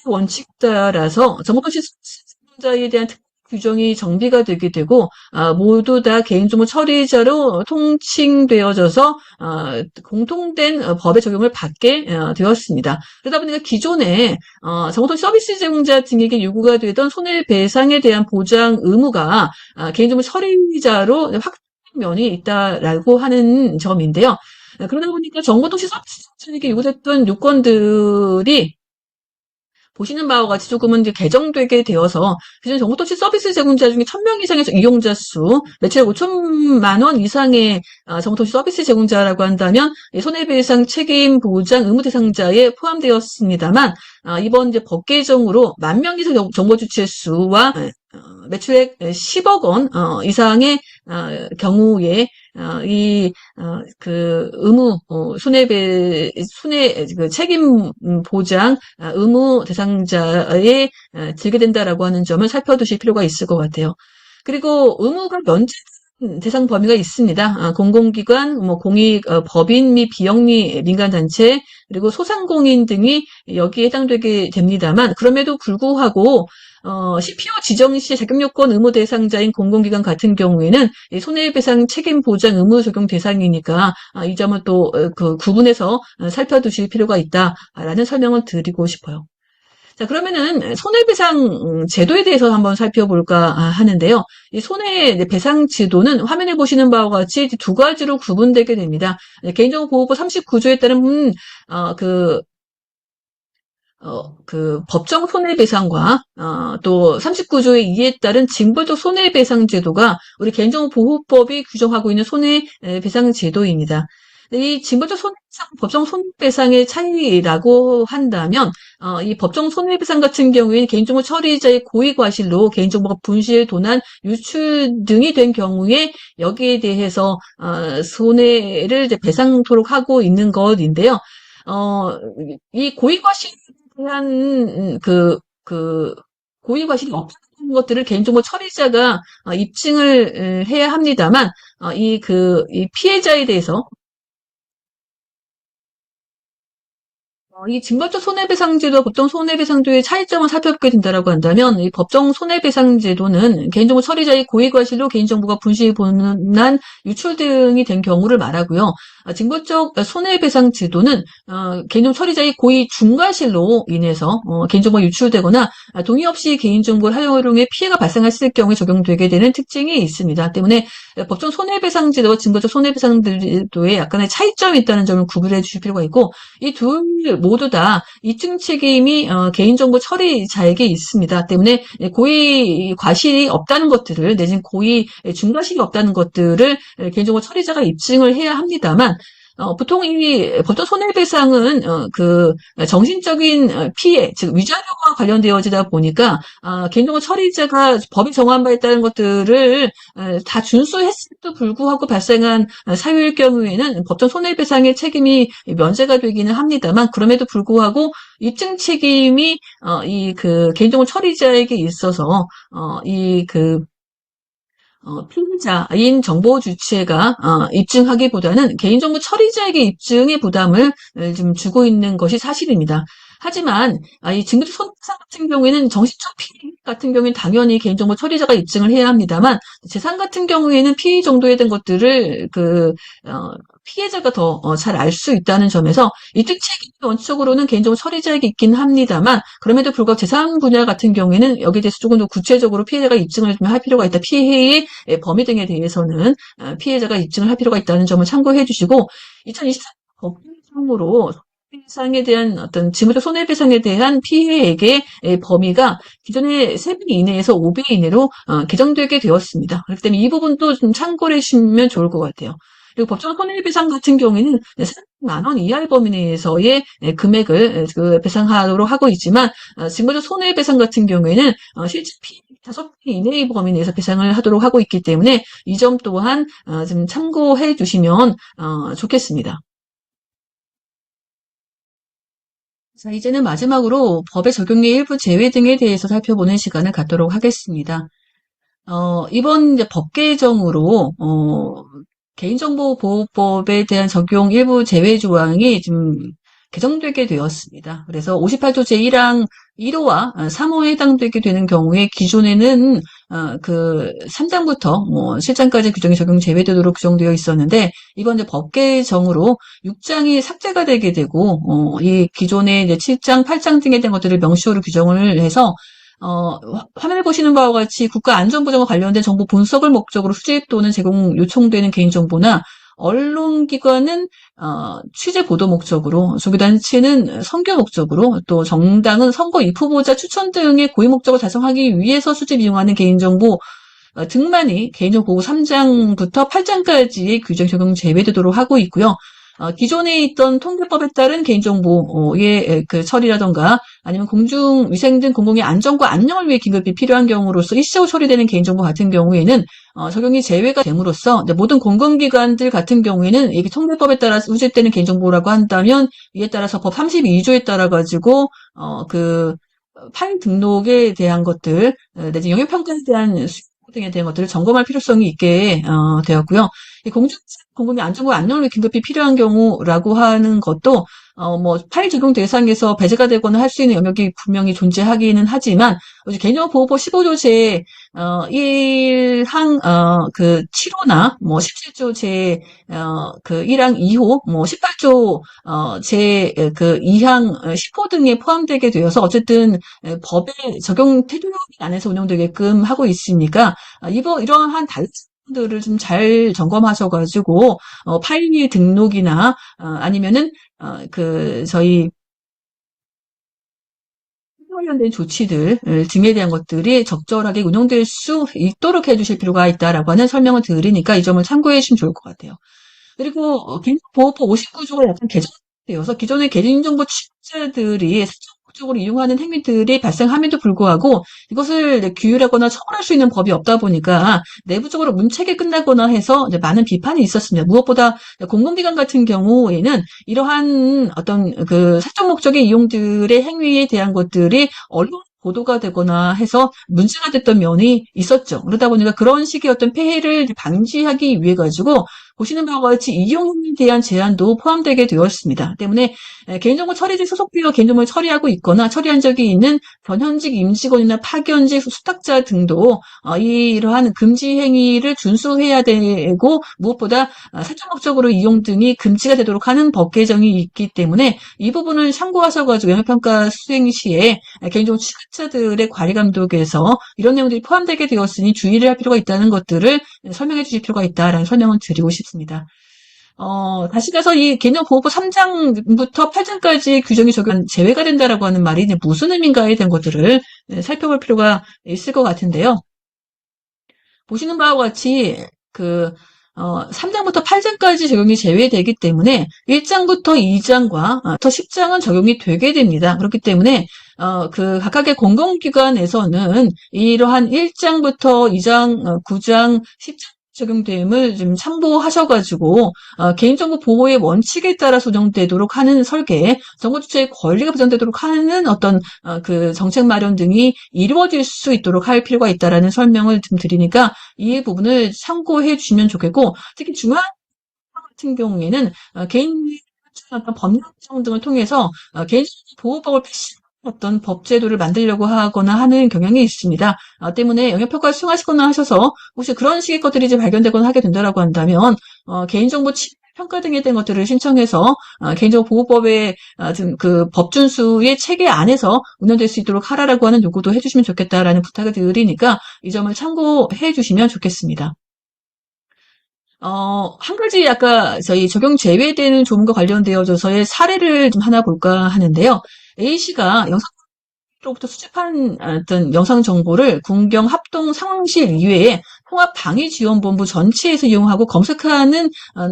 원칙 따라서 정보통신 서비스용자에 대한 규정이 정비가 되게 되고 모두 다 개인정보 처리자로 통칭되어져서 공통된 법의 적용을 받게 되었습니다. 그러다 보니까 기존에 정보통신 서비스 제공자 등에게 요구가 되던 손해배상에 대한 보장 의무가 개인정보 처리자로 확정면이 있다라고 하는 점인데요. 그러다 보니까 정보통신 서비스 제공자에게 요구됐던 요건들이 보시는 바와 같이 조금은 이제 개정되게 되어서 기존 정보통신 서비스 제공자 중에 1000명 이상의 이용자 수, 매출 5천만 원 이상의 정보통신 서비스 제공자라고 한다면 손해배상 책임 보장 의무 대상자에 포함되었습니다만 이번 이제 법 개정으로 10,000명 이상 정보 주체 수와 매출액 10억 원 이상의 경우에 그 의무 그 책임 보장 의무 대상자에 들게 된다라고 하는 점을 살펴두실 필요가 있을 것 같아요. 그리고 의무가 면제 대상 범위가 있습니다. 공공기관, 공익, 법인 및 비영리 민간단체, 그리고 소상공인 등이 여기에 해당되게 됩니다만, 그럼에도 불구하고, CPO 지정 시 자격요건 의무 대상자인 공공기관 같은 경우에는 손해배상 책임 보장 의무 적용 대상이니까, 이 점을 또, 그 구분해서 살펴두실 필요가 있다라는 설명을 드리고 싶어요. 자, 그러면은 손해배상 제도에 대해서 한번 살펴볼까 하는데요. 이 손해배상 제도는 화면에 보시는 바와 같이 두 가지로 구분되게 됩니다. 개인정보보호법 39조에 따른 법정 손해배상과 또 39조의 2에 따른 징벌적 손해배상 제도가 우리 개인정보보호법이 규정하고 있는 손해배상 제도입니다. 이 징벌적 손해배상, 법정 손해배상의 차이라고 한다면 이 법정 손해배상 같은 경우에는 개인정보 처리자의 고의과실로 개인정보가 분실, 도난, 유출 등이 된 경우에 여기에 대해서 손해를 이제 배상토록 하고 있는 것인데요. 이 고의과실에 대한 고의과실이 없다는 것들을 개인정보 처리자가 입증을 해야 합니다만 이 피해자에 대해서 이 징벌적 손해배상제도와 법정 손해배상제도의 차이점을 살펴보게 된다라고 한다면, 이 법정 손해배상제도는 개인정보 처리자의 고의과실로 개인정보가 분실, 도난, 유출 등이 된 경우를 말하고요. 징벌적 손해배상제도는 개인정보 처리자의 고의 중과실로 인해서 개인정보가 유출되거나 동의 없이 개인정보를 활용해 피해가 발생했을 경우에 적용되게 되는 특징이 있습니다. 때문에 법정 손해배상제도와 징벌적 손해배상제도에 약간의 차이점이 있다는 점을 구분해 주실 필요가 있고, 이 둘 모두 다 입증 책임이 개인정보 처리자에게 있습니다. 때문에 고의 과실이 없다는 것들을 내지는 고의 중과실이 없다는 것들을 개인정보 처리자가 입증을 해야 합니다만 보통 이 법정 손해배상은 정신적인 피해, 즉 위자료와 관련되어지다 보니까 개인정보 처리자가 법이 정한 바에 따른 것들을 다 준수했음에도 불구하고 발생한 사유일 경우에는 법정 손해배상의 책임이 면제가 되기는 합니다만 그럼에도 불구하고 입증 책임이 개인정보 처리자에게 있어서 피해자인 정보 주체가 입증하기보다는 개인정보 처리자에게 입증의 부담을 좀 주고 있는 것이 사실입니다. 하지만 이 징벌적 손해배상 같은 경우에는 정신적 피해 같은 경우에는 당연히 개인정보 처리자가 입증을 해야 합니다만 재산 같은 경우에는 피해 정도에 대한 것들을 피해자가 더 잘 알 수 있다는 점에서 입증 책임이 원칙적으로는 개인정보 처리자에게 있긴 합니다만 그럼에도 불구하고 재산 분야 같은 경우에는 여기에 대해서 조금 더 구체적으로 피해자가 입증을 좀 할 필요가 있다. 피해의 범위 등에 대해서는 피해자가 입증을 할 필요가 있다는 점을 참고해 주시고 2024년 법 개정으로 손해배상에 대한 어떤 징벌적 손해배상에 대한 피해액의 범위가 기존의 3배 이내에서 5배 이내로 개정되게 되었습니다. 그렇기 때문에 이 부분도 좀 참고를 해주시면 좋을 것 같아요. 그리고 법정 손해배상 같은 경우에는 300만 원 이하의 범위 내에서의 금액을 배상하도록 하고 있지만 징벌적 손해배상 같은 경우에는 실제 피해 5배 이내의 범위 내에서 배상을 하도록 하고 있기 때문에 이 점 또한 좀 참고해 주시면 좋겠습니다. 자, 이제는 마지막으로 법의 적용의 일부 제외 등에 대해서 살펴보는 시간을 갖도록 하겠습니다. 이번 이제 법 개정으로 개인정보보호법에 대한 적용 일부 제외 조항이 좀 개정되게 되었습니다. 그래서 58조 제1항 1호와 3호에 해당되게 되는 경우에 기존에는 3장부터 실장까지 규정이 적용 제외되도록 규정되어 있었는데 이번 이제 법 개정으로 6장이 삭제가 되게 되고 이 기존의 이제 7장, 8장 등에 대한 것들을 명시어로 규정을 해서 화면을 보시는 바와 같이 국가안전보장과 관련된 정보 분석을 목적으로 수집 또는 제공 요청되는 개인정보나 언론기관은 취재 보도 목적으로, 종교단체는 선교 목적으로, 또 정당은 선거 입후보자 추천 등의 고유 목적을 달성하기 위해서 수집 이용하는 개인정보 등만이 개인정보 보호 3장부터 8장까지의 규정 적용 제외되도록 하고 있고요. 기존에 있던 통계법에 따른 개인정보의 그 처리라던가 아니면 공중위생 등 공공의 안전과 안녕을 위해 긴급히 필요한 경우로서 일시적으로 처리되는 개인정보 같은 경우에는 적용이 제외가 됨으로써 모든 공공기관들 같은 경우에는 이게 통계법에 따라 수집되는 개인정보라고 한다면 이에 따라서 법 32조에 따라 가지고 그 파일 등록에 대한 것들 내지 영역평가에 대한 등에 대한 것들을 점검할 필요성이 있게 되었고요. 공공의 안전과 안녕을 위해 긴급히 필요한 경우라고 하는 것도 뭐 파일 적용 대상에서 배제가 되거나 할 수 있는 영역이 분명히 존재하기는 하지만 개념보호법 15조 제 1항 그 7호나 뭐 17조 제 그 1항 2호 뭐 18조 제 그 2항 10호 등에 포함되게 되어서 어쨌든 법의 적용 테두리 안에서 운영되게끔 하고 있으니까 이러한 들을 좀 잘 점검하셔가지고 파일 등록이나 아니면은 그 저희 관련된 조치들 등에 대한 것들이 적절하게 운영될 수 있도록 해주실 필요가 있다라고 하는 설명을 드리니까 이 점을 참고해 주시면 좋을 것 같아요. 그리고 개인정보보호법 59조가 약간 개정되어서 기존의 개인정보 취득자들이 사적으로 이용하는 행위들이 발생함에도 불구하고 이것을 규율하거나 처벌할 수 있는 법이 없다 보니까 내부적으로 문책에 끝나거나 해서 많은 비판이 있었습니다. 무엇보다 공공기관 같은 경우에는 이러한 어떤 그 사적 목적의 이용들의 행위에 대한 것들이 언론 보도가 되거나 해서 문제가 됐던 면이 있었죠. 그러다 보니까 그런 식의 어떤 폐해를 방지하기 위해 가지고 보시는 바와 같이 이용에 대한 제한도 포함되게 되었습니다. 때문에 개인정보 처리직 소속비로 개인정보를 처리하고 있거나 처리한 적이 있는 전현직 임직원이나 파견직 수탁자 등도 이러한 금지 행위를 준수해야 되고 무엇보다 사적 목적으로 이용 등이 금지가 되도록 하는 법 개정이 있기 때문에 이 부분을 참고하셔가지고 영역평가 수행 시에 개인정보 취득자들의 관리 감독에서 이런 내용들이 포함되게 되었으니 주의를 할 필요가 있다는 것들을 설명해 주실 필요가 있다라는 설명을 드리고 싶습니다. 다시 가서 이 개념보호법 3장부터 8장까지 규정이 적용 제외가 된다라고 하는 말이 이제 무슨 의미인가에 대한 것들을 살펴볼 필요가 있을 것 같은데요. 보시는 바와 같이 3장부터 8장까지 적용이 제외되기 때문에 1장부터 2장과 10장은 적용이 되게 됩니다. 그렇기 때문에 그 각각의 공공기관에서는 이러한 1장부터 2장, 9장, 10장 적용됨을 좀 참고하셔가지고 개인정보 보호의 원칙에 따라서 운영되도록 하는 설계, 정보 주체의 권리가 보장되도록 하는 어떤 그 정책 마련 등이 이루어질 수 있도록 할 필요가 있다라는 설명을 좀 드리니까 이 부분을 참고해 주시면 좋겠고 특히 중앙 같은 경우에는 개인 어떤 법령 개정 등을 통해서 개인정보 보호법을 어떤 법 제도를 만들려고 하거나 하는 경향이 있습니다. 때문에 영역평가를 수행하시거나 하셔서 혹시 그런 식의 것들이 이제 발견되거나 하게 된다라고 한다면 개인정보 평가 등에 대한 것들을 신청해서 개인정보 보호법의 그 법 준수의 체계 안에서 운영될 수 있도록 하라라고 하는 요구도 해주시면 좋겠다라는 부탁을 드리니까 이 점을 참고해 주시면 좋겠습니다. 한 가지 아까 저희 적용 제외되는 조문과 관련되어져서의 사례를 좀 하나 볼까 하는데요. A씨가 영상으로부터 수집한 어떤 영상 정보를 군경 합동 상황실 이외에 통합방위지원본부 전체에서 이용하고 검색하는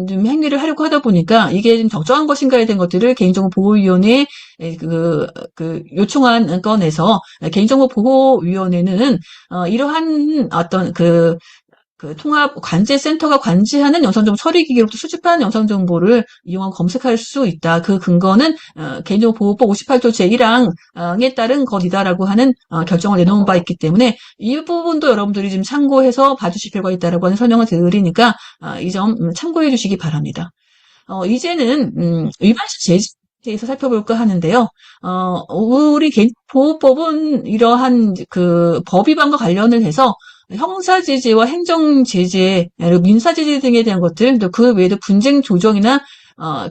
좀 행위를 하려고 하다 보니까 이게 좀 적정한 것인가에 대한 것들을 개인정보보호위원회에 요청한 건에서 개인정보보호위원회는 이러한 어떤 그 통합 관제센터가 관제하는 영상정보 처리기기로부터 수집한 영상정보를 이용하고 검색할 수 있다. 그 근거는 개인정보보호법 58조 제1항에 따른 것이다라고 하는 결정을 내놓은 바 있기 때문에 이 부분도 여러분들이 좀 참고해서 봐주실 필요가 있다라고 하는 설명을 드리니까 이 점 참고해 주시기 바랍니다. 이제는 위반시 제재 에서 살펴볼까 하는데요. 우리 개인보호법은 이러한 그 법 위반과 관련을 해서 형사제재와 행정제재, 그리고 민사제재 등에 대한 것들, 또 그 외에도 분쟁 조정이나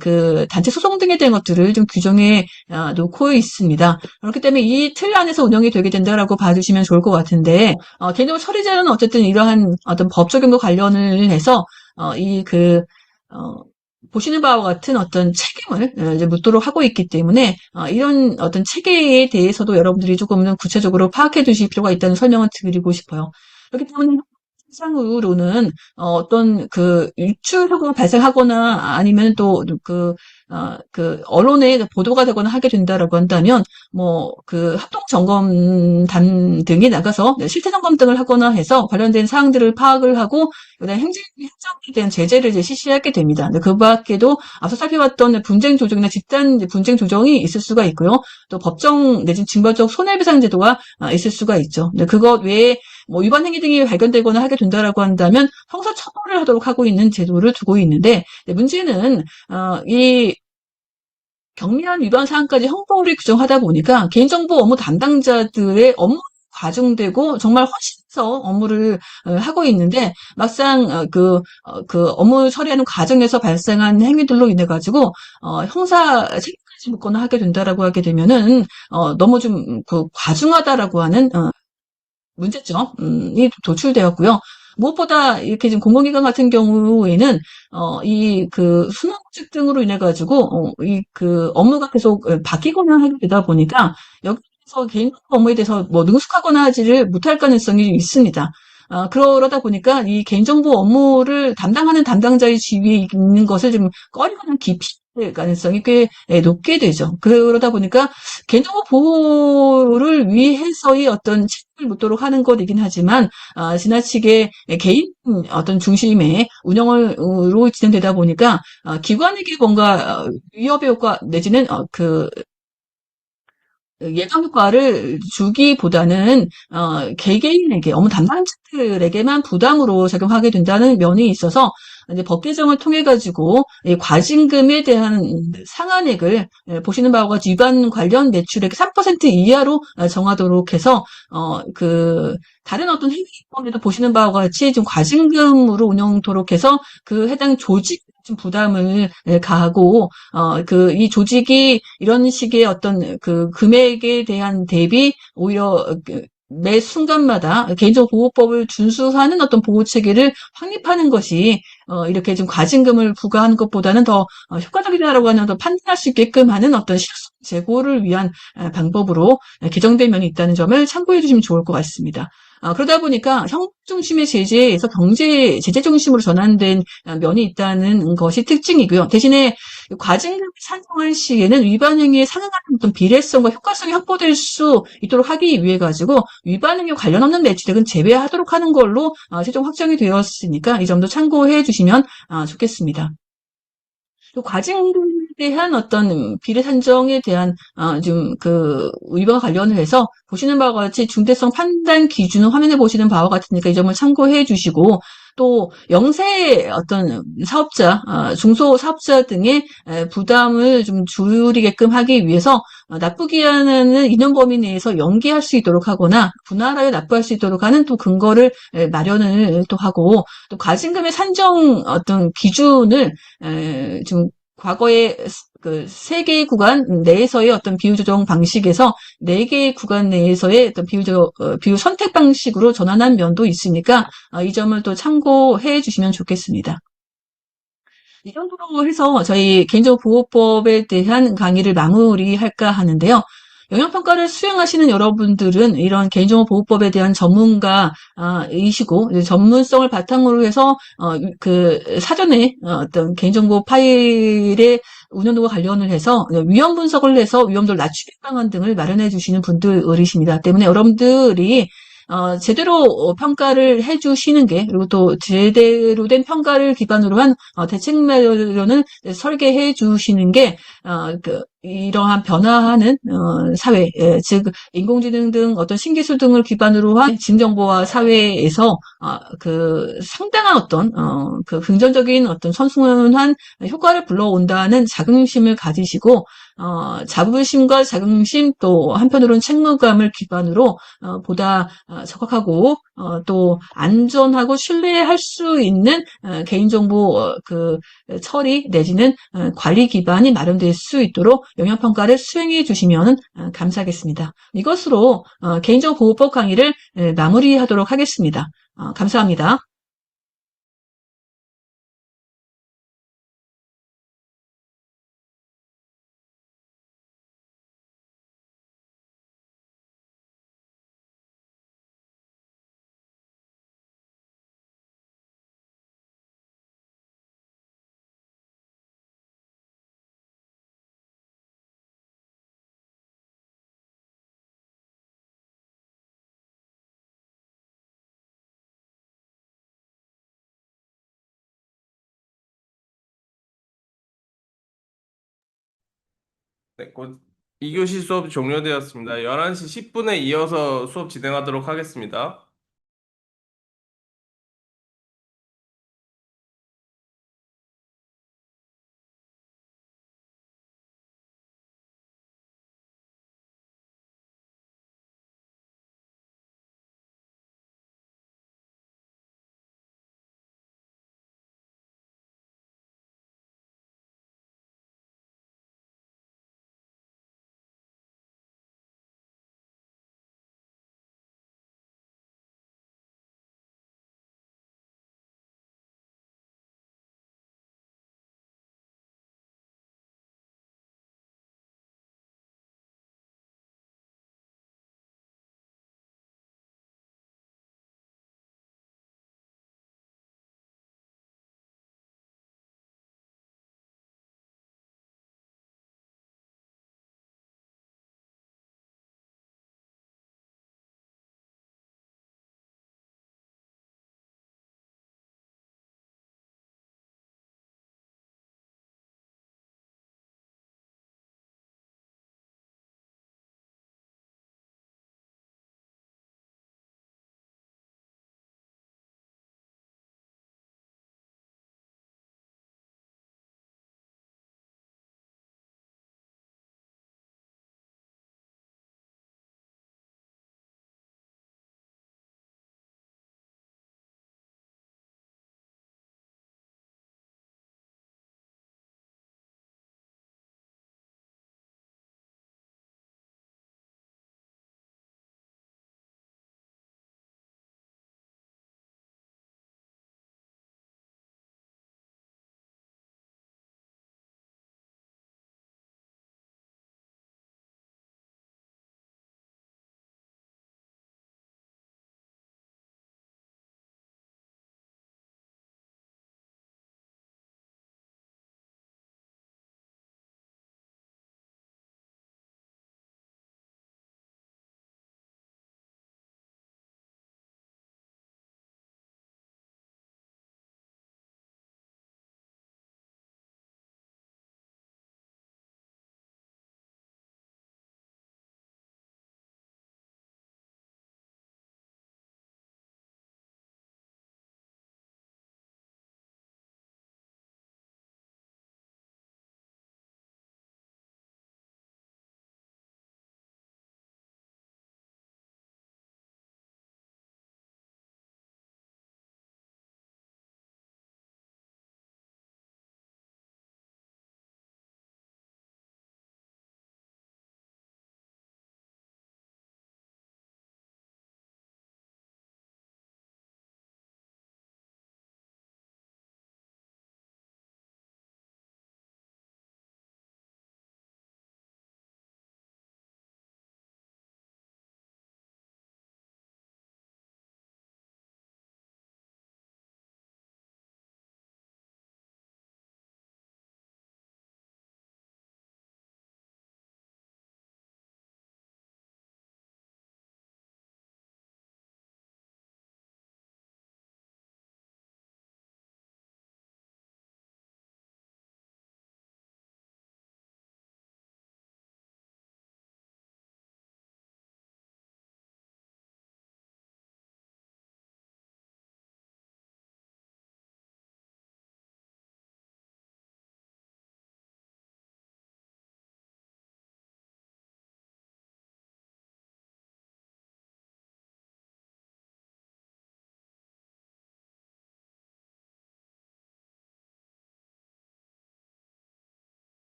그 단체 소송 등에 대한 것들을 좀 규정해 놓고 있습니다. 그렇기 때문에 이 틀 안에서 운영이 되게 된다라고 봐주시면 좋을 것 같은데, 개인정보 처리자는 어쨌든 이러한 어떤 법 적용과 관련을 해서 어, 보시는 바와 같은 어떤 책임을 이제 묻도록 하고 있기 때문에 이런 어떤 체계에 대해서도 여러분들이 조금은 구체적으로 파악해 두실 필요가 있다는 설명을 드리고 싶어요. 그렇기 때문에 상으로는 어떤 그 유출 효과가 발생하거나 아니면 또 그 언론에 보도가 되거나 하게 된다라고 한다면 뭐 그 합동점검단 등이 나가서 실태 점검 등을 하거나 해서 관련된 사항들을 파악을 하고 그다음 행정에 대한 제재를 이제 실시하게 됩니다. 근데 그 밖에도 앞서 살펴봤던 분쟁 조정이나 집단 분쟁 조정이 있을 수가 있고요. 또 법정 내지 징벌적 손해배상 제도가 있을 수가 있죠. 근데 그것 외에 뭐 위반 행위 등이 발견되거나 하게 된다라고 한다면 형사 처벌을 하도록 하고 있는 제도를 두고 있는데 문제는 이 경미한 위반 사항까지 형법을 규정하다 보니까 개인정보 업무 담당자들의 업무 과중되고 정말 헌신해서 업무를 하고 있는데 막상 그 업무 처리하는 과정에서 발생한 행위들로 인해 가지고 형사 책임까지 묻거나 하게 된다라고 하게 되면은 너무 좀 그 과중하다라고 하는 문제점이 도출되었고요. 무엇보다 이렇게 지금 공공기관 같은 경우에는 이 그 순환직 등으로 인해 가지고 이 그 업무가 계속 바뀌거나 하게 되다 보니까 여기서 개인 업무에 대해서 뭐 능숙하거나 하지를 못할 가능성이 있습니다. 그러다 보니까 이 개인정보 업무를 담당하는 담당자의 지위에 있는 것을 좀 꺼리거나 기피할 가능성이 꽤 높게 되죠. 그러다 보니까 개인정보 보호를 위해서의 어떤 책임을 묻도록 하는 것이긴 하지만 지나치게 개인 어떤 중심의 운영으로 진행되다 보니까 기관에게 뭔가 위협의 효과 내지는 예방 효과를 주기보다는 개개인에게 업무 담당자들에게만 부담으로 작용하게 된다는 면이 있어서 이제 법 개정을 통해 가지고 이 과징금에 대한 상한액을 보시는 바와 같이 위반 관련 매출액 3% 이하로 정하도록 해서 그 다른 어떤 행위범에도 보시는 바와 같이 좀 과징금으로 운영토록 해서 그 해당 조직 좀 부담을 가하고 이 조직이 이런 식의 어떤 그 금액에 대한 대비 오히려 매 순간마다 개인정보보호법을 준수하는 어떤 보호 체계를 확립하는 것이 이렇게 좀 과징금을 부과하는 것보다는 더 효과적이다라고 하는 더 판단할 수 있게끔 하는 어떤 실효성 제고를 위한 방법으로 개정된 면이 있다는 점을 참고해 주시면 좋을 것 같습니다. 그러다 보니까 형법 중심의 제재에서 경제 제재 중심으로 전환된 면이 있다는 것이 특징이고요. 대신에 과징금을 산정할 시에는 위반 행위에 상응하는 어떤 비례성과 효과성이 확보될 수 있도록 하기 위해 가지고 위반 행위 관련 없는 매출액은 제외하도록 하는 걸로 최종 확정이 되었으니까 이 점도 참고해 주시면 좋겠습니다. 또 과징금에 대한 어떤 비례 산정에 대한 좀 그 위반과 관련을 해서 보시는 바와 같이 중대성 판단 기준은 화면에 보시는 바와 같으니까 이 점을 참고해 주시고 또 영세 어떤 사업자, 중소 사업자 등의 부담을 좀 줄이게끔 하기 위해서 납부기 한은 2년 범위 내에서 연기할 수 있도록 하거나 분할하여 납부할 수 있도록 하는 또 근거를 마련을 또 하고 또 과징금의 산정 어떤 기준을 좀 과거에 그 3개의 구간 내에서의 어떤 비율 조정 방식에서 4개의 구간 내에서의 어떤 비율 선택 방식으로 전환한 면도 있으니까 이 점을 또 참고해 주시면 좋겠습니다. 이 정도로 해서 저희 개인정보보호법에 대한 강의를 마무리할까 하는데요. 영향평가를 수행하시는 여러분들은 이런 개인정보보호법에 대한 전문가이시고 전문성을 바탕으로 해서 그 사전에 어떤 개인정보 파일의 운영도와 관련을 해서 위험 분석을 해서 위험도를 낮추기 방안 등을 마련해 주시는 분들이십니다. 때문에 여러분들이 제대로 평가를 해주시는 게 그리고 또 제대로 된 평가를 기반으로 한 대책 마련을 설계해 주시는 게 이러한 변화하는 사회, 즉 인공지능 등 어떤 신기술 등을 기반으로 한 진정보화 사회에서 그 상당한 어떤 그 긍정적인 어떤 선순환 효과를 불러온다는 자긍심을 가지시고 자부심과 자긍심 또 한편으로는 책무감을 기반으로 보다 적합하고 또 안전하고 신뢰할 수 있는 개인정보 그 처리 내지는 관리 기반이 마련될 수 있도록 영향평가를 수행해 주시면 감사하겠습니다. 이것으로 개인정보보호법 강의를 마무리하도록 하겠습니다. 감사합니다. 네, 곧 2교시 수업 종료되었습니다. 11시 10분에 이어서 수업 진행하도록 하겠습니다.